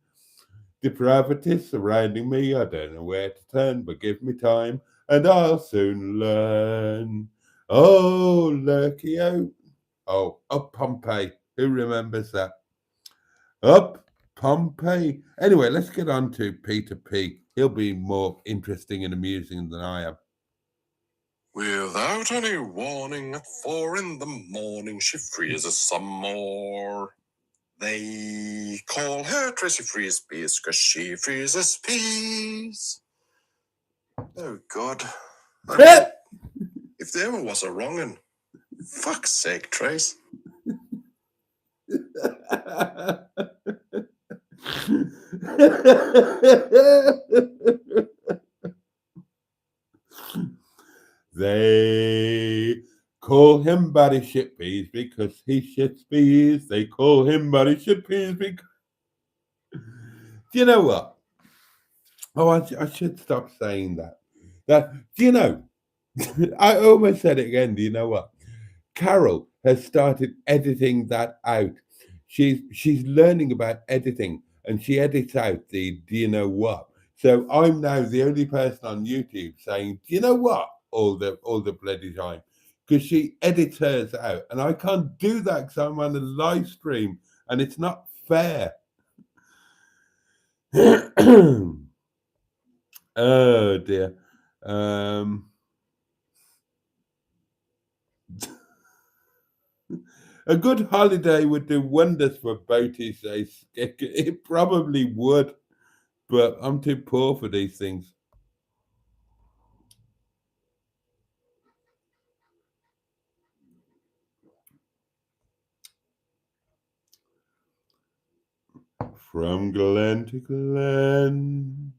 Depravity surrounding me. I don't know where to turn, but give me time and I'll soon learn. Oh, Lurkio. Oh, up Pompeii. Who remembers that? Up Pompeii. Anyway, let's get on to Peter P. He'll be more interesting and amusing than I am. Without any warning, at 4 a.m, she freezes some more. They call her Tracy Freezebees because she freezes peas. Oh, God. If there ever was a wrongin', fuck's sake, Trace. They call him Barry Shitpeas because he shits peas. They call him Barry Shitpeas because... Do you know what? Oh, I should stop saying that. Do you know? I almost said it again. Do you know what? Carol has started editing that out. She's learning about editing, and she edits out the "do you know what." So I'm now the only person on YouTube saying "do you know what" all the bloody time because she edits hers out, and I can't do that because I'm on a live stream, and it's not fair. Oh dear. A good holiday would do wonders for Boaty, says it probably would, but I'm too poor for these things. From Glen to Glen.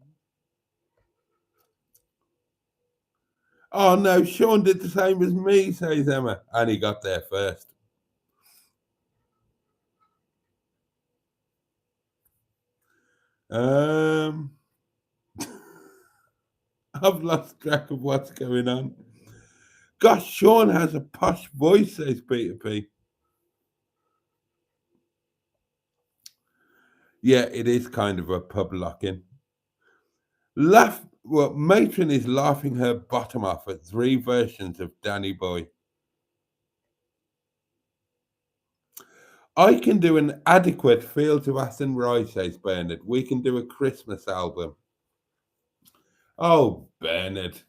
Oh no, Sean did the same as me, says Emma, and he got there first. I've lost track of what's going on. Gosh, Sean has a posh voice, says Peter P. Yeah, it is kind of a pub lock-in. Matron is laughing her bottom off at 3 versions of Danny Boy. I can do an adequate Fields of Aston Rye, says Bernard. We can do a Christmas album. Oh, Bernard.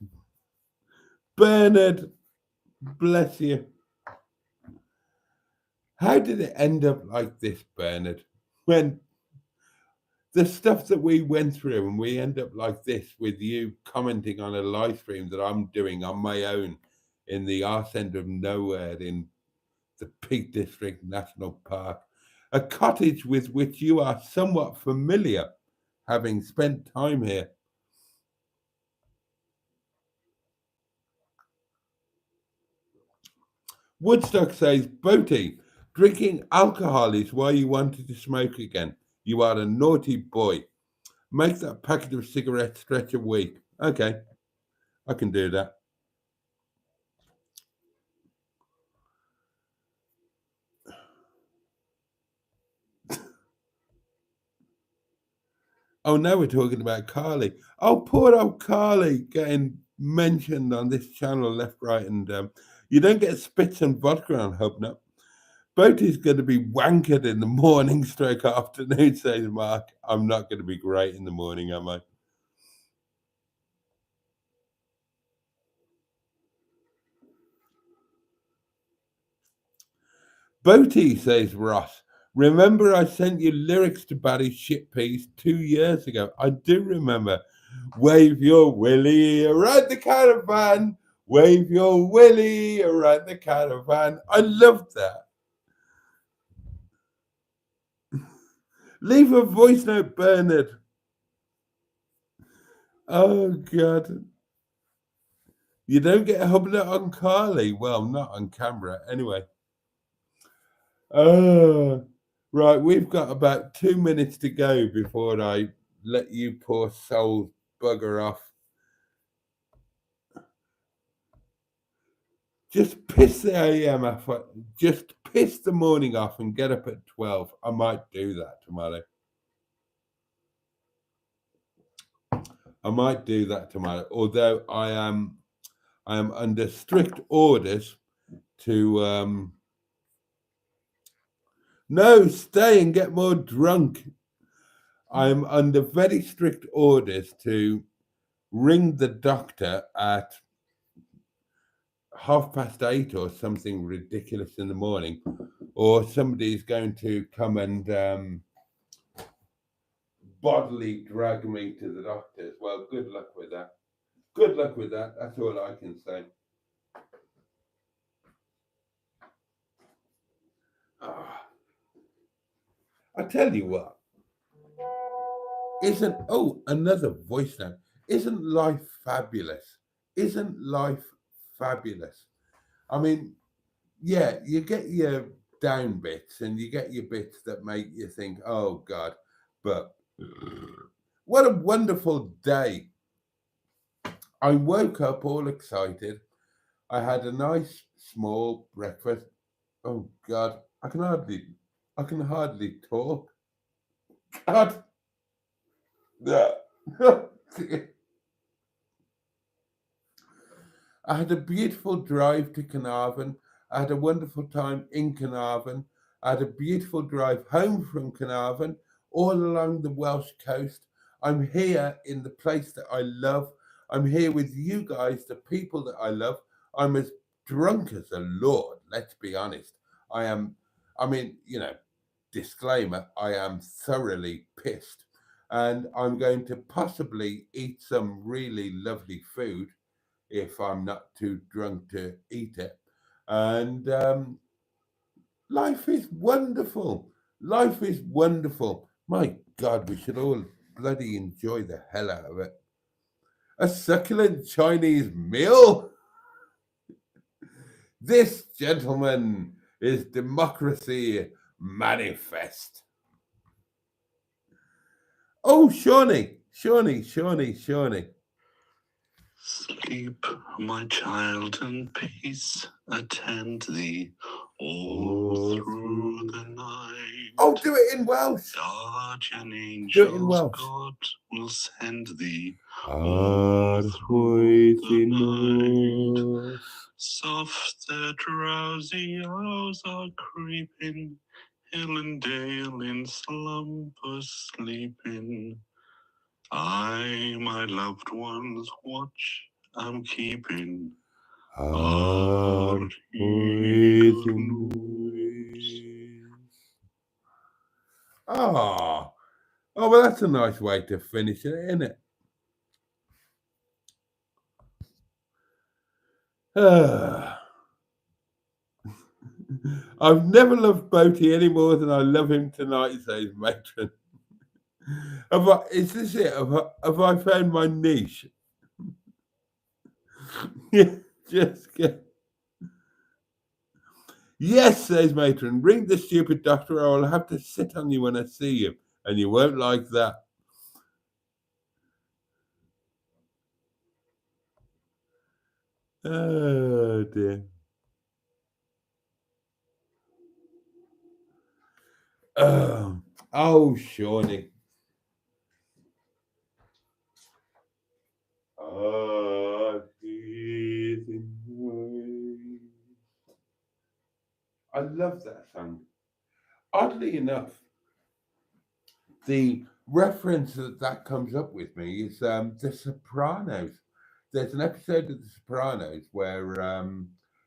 Bernard, bless you. How did it end up like this, Bernard? When the stuff that we went through and we end up like this with you commenting on a live stream that I'm doing on my own in the arse end of nowhere in the Peak District National Park, a cottage with which you are somewhat familiar, having spent time here. Woodstock says, Boaty, drinking alcohol is why you wanted to smoke again. You are a naughty boy. Make that packet of cigarettes stretch a week. Okay, I can do that. Oh, now we're talking about Carly. Oh, poor old Carly getting mentioned on this channel left, right, and you don't get spits and vodka on Hubnut. Boaty's going to be wankered in the morning stroke afternoon, says Mark. I'm not going to be great in the morning, am I? Boaty, says Ross. Remember I sent you lyrics to Barry's shit piece 2 years ago? I do remember. Wave your willy around the caravan. Wave your willy around the caravan. I loved that. Leave a voice note, Bernard. Oh, God. You don't get a Hubnut on Carly. Well, not on camera, anyway. Right, we've got about 2 minutes to go before I let you poor souls bugger off. Just piss the AM off. Just piss the morning off and get up at 12. I might do that tomorrow. Although I am under strict orders to no, stay and get more drunk. I'm under very strict orders to ring the doctor at 8:30 or something ridiculous in the morning, or somebody's going to come and bodily drag me to the doctors. Well, good luck with that. Good luck with that. That's all I can say. I tell you what, another voice note. Isn't life fabulous? Isn't life fabulous? I mean, yeah, you get your down bits and you get your bits that make you think, oh God, but what a wonderful day. I woke up all excited. I had a nice small breakfast. Oh God, I can hardly talk. God. I had a beautiful drive to Carnarvon. I had a wonderful time in Carnarvon. I had a beautiful drive home from Carnarvon, all along the Welsh coast. I'm here in the place that I love. I'm here with you guys, the people that I love. I'm as drunk as a lord, let's be honest. Disclaimer, I am thoroughly pissed. And I'm going to possibly eat some really lovely food if I'm not too drunk to eat it. And life is wonderful. Life is wonderful. My God, we should all bloody enjoy the hell out of it. A succulent Chinese meal? This, gentlemen, is democracy manifest. Oh, Shawnee. Sleep, my child, and peace attend thee all through the night. Oh, do it in Welsh. Guardian Do it in angels, Welsh. God will send thee Ar through the nos. soft their drowsy hours are creeping, hill and dale in slumber sleeping. I, my loved ones, watch I'm keeping. Ar Good nos. Oh, well, that's a nice way to finish it, isn't it? I've never loved Boaty any more than I love him tonight, says Matron. Is this it? Have I found my niche? Just get. Yes, says Matron. Ring the stupid doctor, or I'll have to sit on you when I see you, and you won't like that. Oh dear. Oh, Shawnee. I love that song. Oddly enough, the reference that comes up with me is The Sopranos. There's an episode of The Sopranos where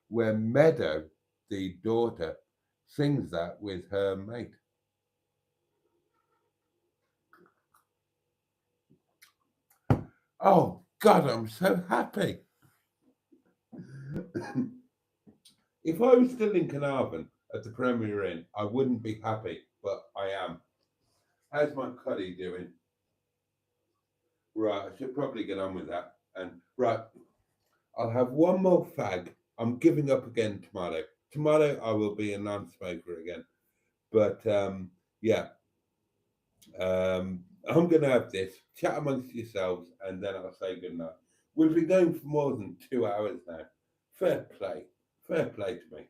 Meadow, the daughter, sings that with her mate. Oh God, I'm so happy. If I was still in Carnarvon at the Premier Inn, I wouldn't be happy, but I am. How's my cuddy doing? Right, I should probably get on with that. And right, I'll have one more fag. I'm giving up again tomorrow. Tomorrow I will be a non-smoker again. But yeah, I'm going to have this, chat amongst yourselves, and then I'll say goodnight. We've been going for more than 2 hours now. Fair play. Fair play to me.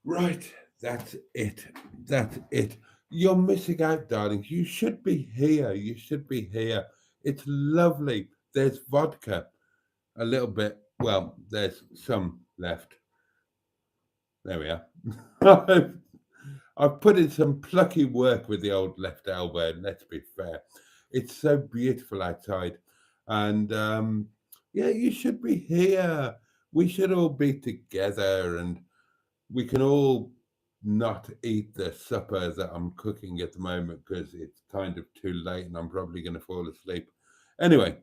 Right, that's it. That's it. You're missing out, darling. You should be here. You should be here. It's lovely. There's vodka, a little bit. Well, there's some left. There we are. I've put in some plucky work with the old left elbow, let's be fair. It's so beautiful outside. And yeah, you should be here. We should all be together and we can all not eat the supper that I'm cooking at the moment because it's kind of too late and I'm probably going to fall asleep. Anyway,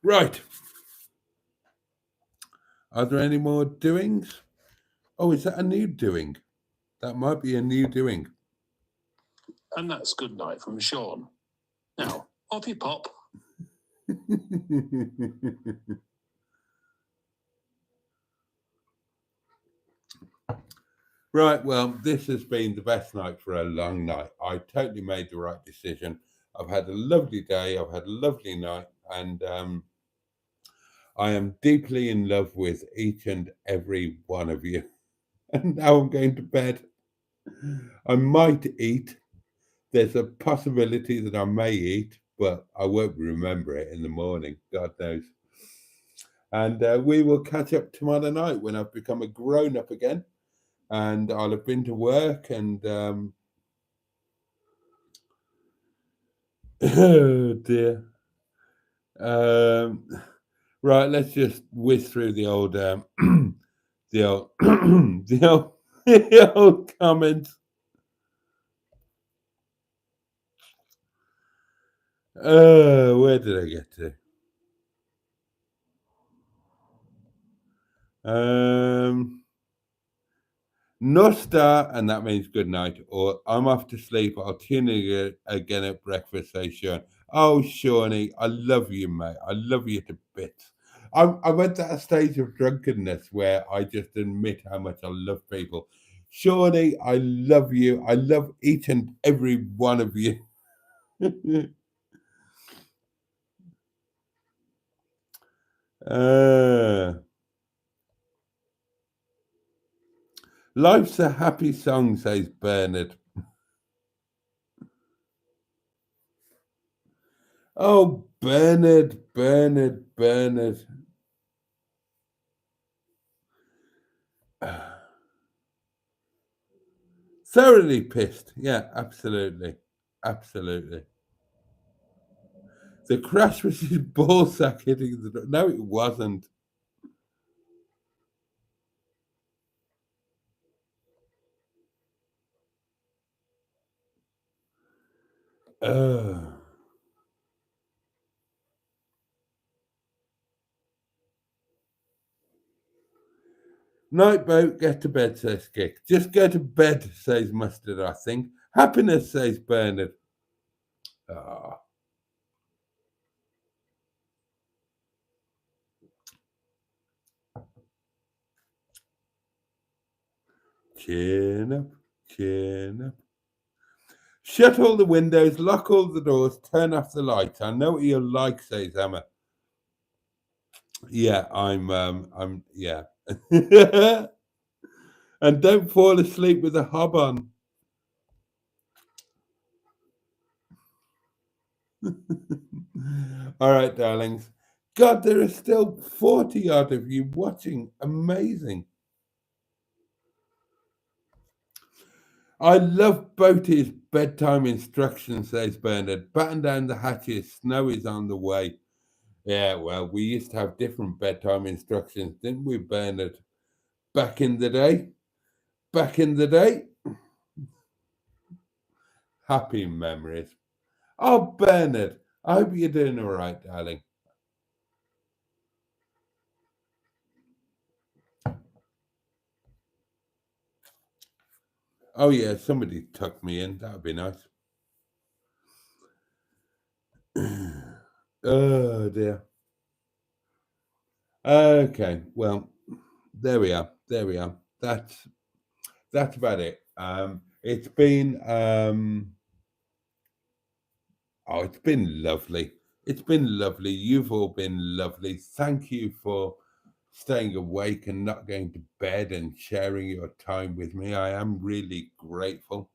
right. Are there any more doings? Oh, is that a new doing? That might be a new doing. And that's good night from Sean. Now, off you pop. Right, well, this has been the best night for a long night. I totally made the right decision. I've had a lovely day, I've had a lovely night, and I am deeply in love with each and every one of you. And now I'm going to bed. I might eat. There's a possibility that I may eat, but I won't remember it in the morning. God knows. And we will catch up tomorrow night when I've become a grown up again. And I'll have been to work and oh dear. Right, let's just whiz through the old the old the old comments. Where did I get to? No star, and that means good night, or I'm off to sleep. I'll tune in again at breakfast, says Sean. Oh, Shawnee, I love you, mate. I love you to bits. I'm at that stage of drunkenness where I just admit how much I love people. Shawnee, I love you. I love each and every one of you. Life's a happy song, says Bernard. Oh, Bernard. Thoroughly pissed. Yeah, absolutely. The crash was his ball sack hitting the door. No, it wasn't. Night boat, get to bed, says Kick. Just go to bed, says Mustard, I think. Happiness, says Bernard. Ah. Chin up. Shut all the windows, lock all the doors, turn off the lights. I know what you're like, says Emma. Yeah, I'm yeah. And don't fall asleep with a hob on. All right, darlings. God, there are still 40 odd of you watching. Amazing. I love Boaty's bedtime instructions, says Bernard. Batten down the hatches, snow is on the way. Yeah, well, we used to have different bedtime instructions, didn't we, Bernard? Back in the day. Happy memories. Oh, Bernard, I hope you're doing all right, darling. Oh, yeah, somebody tuck me in. That would be nice. Oh, dear. Okay, well, there we are. That's about it. It's been lovely. It's been lovely. You've all been lovely. Thank you for staying awake and not going to bed and sharing your time with me. I am really grateful.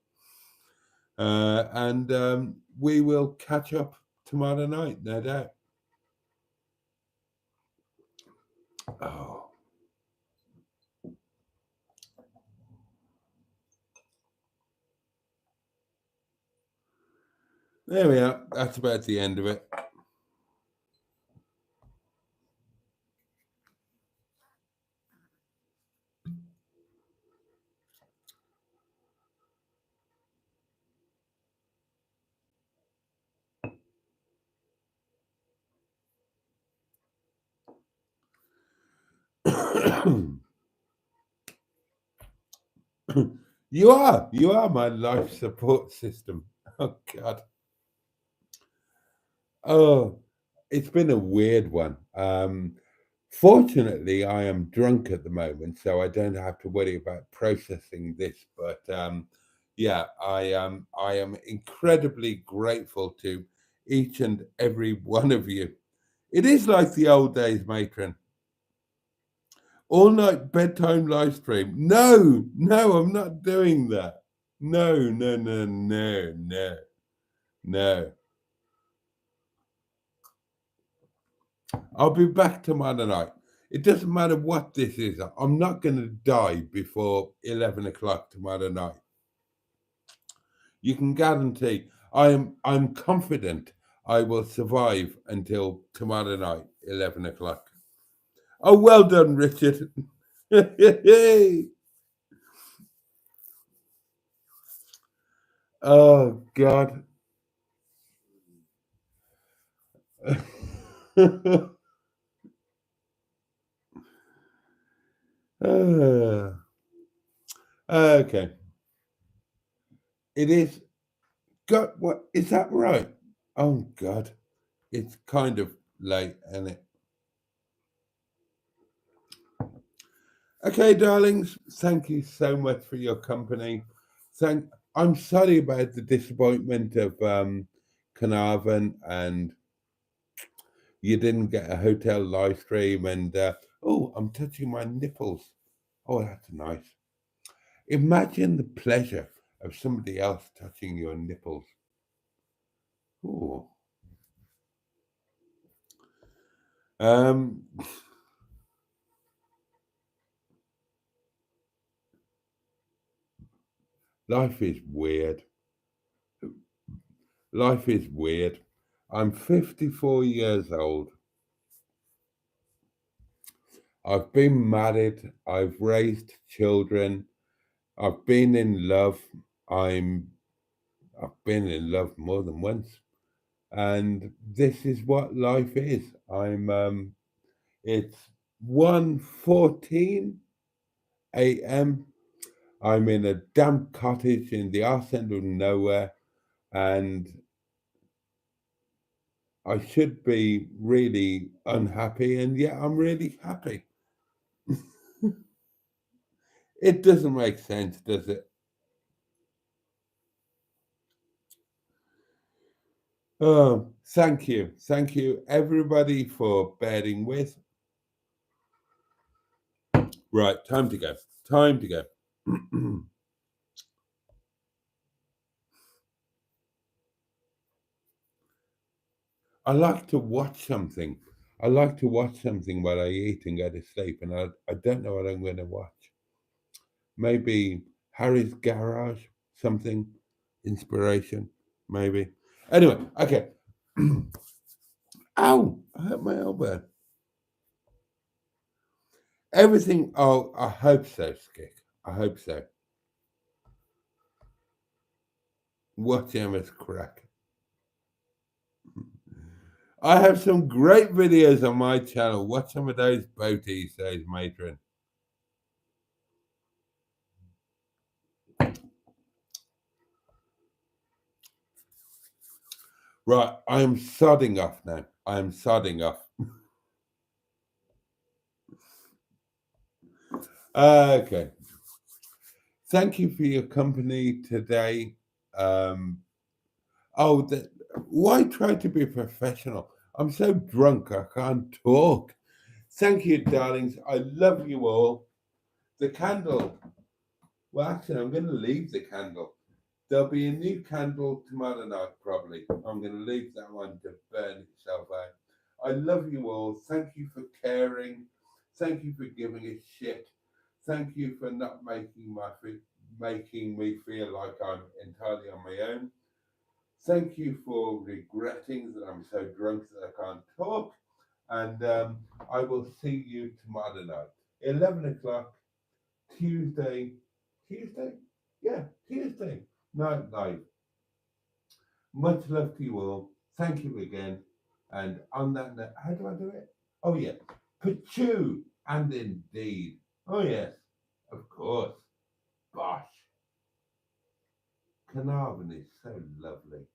And we will catch up tomorrow night, no doubt. Oh. There we are. That's about the end of it. You are my life support system. Oh God. Oh, it's been a weird one. Fortunately, I am drunk at the moment, so I don't have to worry about processing this. But yeah, I am incredibly grateful to each and every one of you. It is like the old days, matron. All night bedtime live stream. No, I'm not doing that. No. I'll be back tomorrow night. It doesn't matter what this is. I'm not going to die before 11 o'clock tomorrow night. You can guarantee. I'm confident I will survive until tomorrow night, 11 o'clock. Oh, well done, Richard. Oh, God. Okay. It is. God, what is that right? Oh, God. It's kind of late, isn't it? Okay, darlings, thank you so much for your company. I'm sorry about the disappointment of Carnarvon, and you didn't get a hotel live stream. And oh, I'm touching my nipples. Oh, that's nice. Imagine the pleasure of somebody else touching your nipples. Oh. Life is weird. Life is weird. I'm 54 years old. I've been married. I've raised children. I've been in love. I've been in love more than once. And this is what life is. It's 1:14 a.m. I'm in a damp cottage in the arse end of nowhere, and I should be really unhappy, and yet I'm really happy. It doesn't make sense, does it? Oh, thank you. Thank you, everybody, for bearing with. Right, time to go. Time to go. I like to watch something. I like to watch something while I eat and go to sleep, and I don't know what I'm going to watch. Maybe Harry's Garage, something, inspiration, maybe. Anyway, okay. Ow, I hurt my elbow. Everything, oh, I hope so, Skick. I hope so. Watch Emma's crack. I have some great videos on my channel. Watch some of those, Boaty, says Matron. Right, I am sodding off now. I am sodding off. Okay. Thank you for your company today. Why try to be professional? I'm so drunk I can't talk. Thank you, darlings. I love you all. The candle. Well, actually, I'm going to leave the candle. There'll be a new candle tomorrow night, probably. I'm going to leave that one to burn itself out. I love you all. Thank you for caring. Thank you for giving a shit. Thank you for not making me feel like I'm entirely on my own. Thank you for regretting that I'm so drunk that I can't talk. And I will see you tomorrow night, 11 o'clock, Tuesday. Yeah, Tuesday night live. Much love to you all. Thank you again. And on that note, how do I do it? Oh, yeah. Pachu and indeed. Oh, yes, of course. Bosh. Carnarvon is so lovely.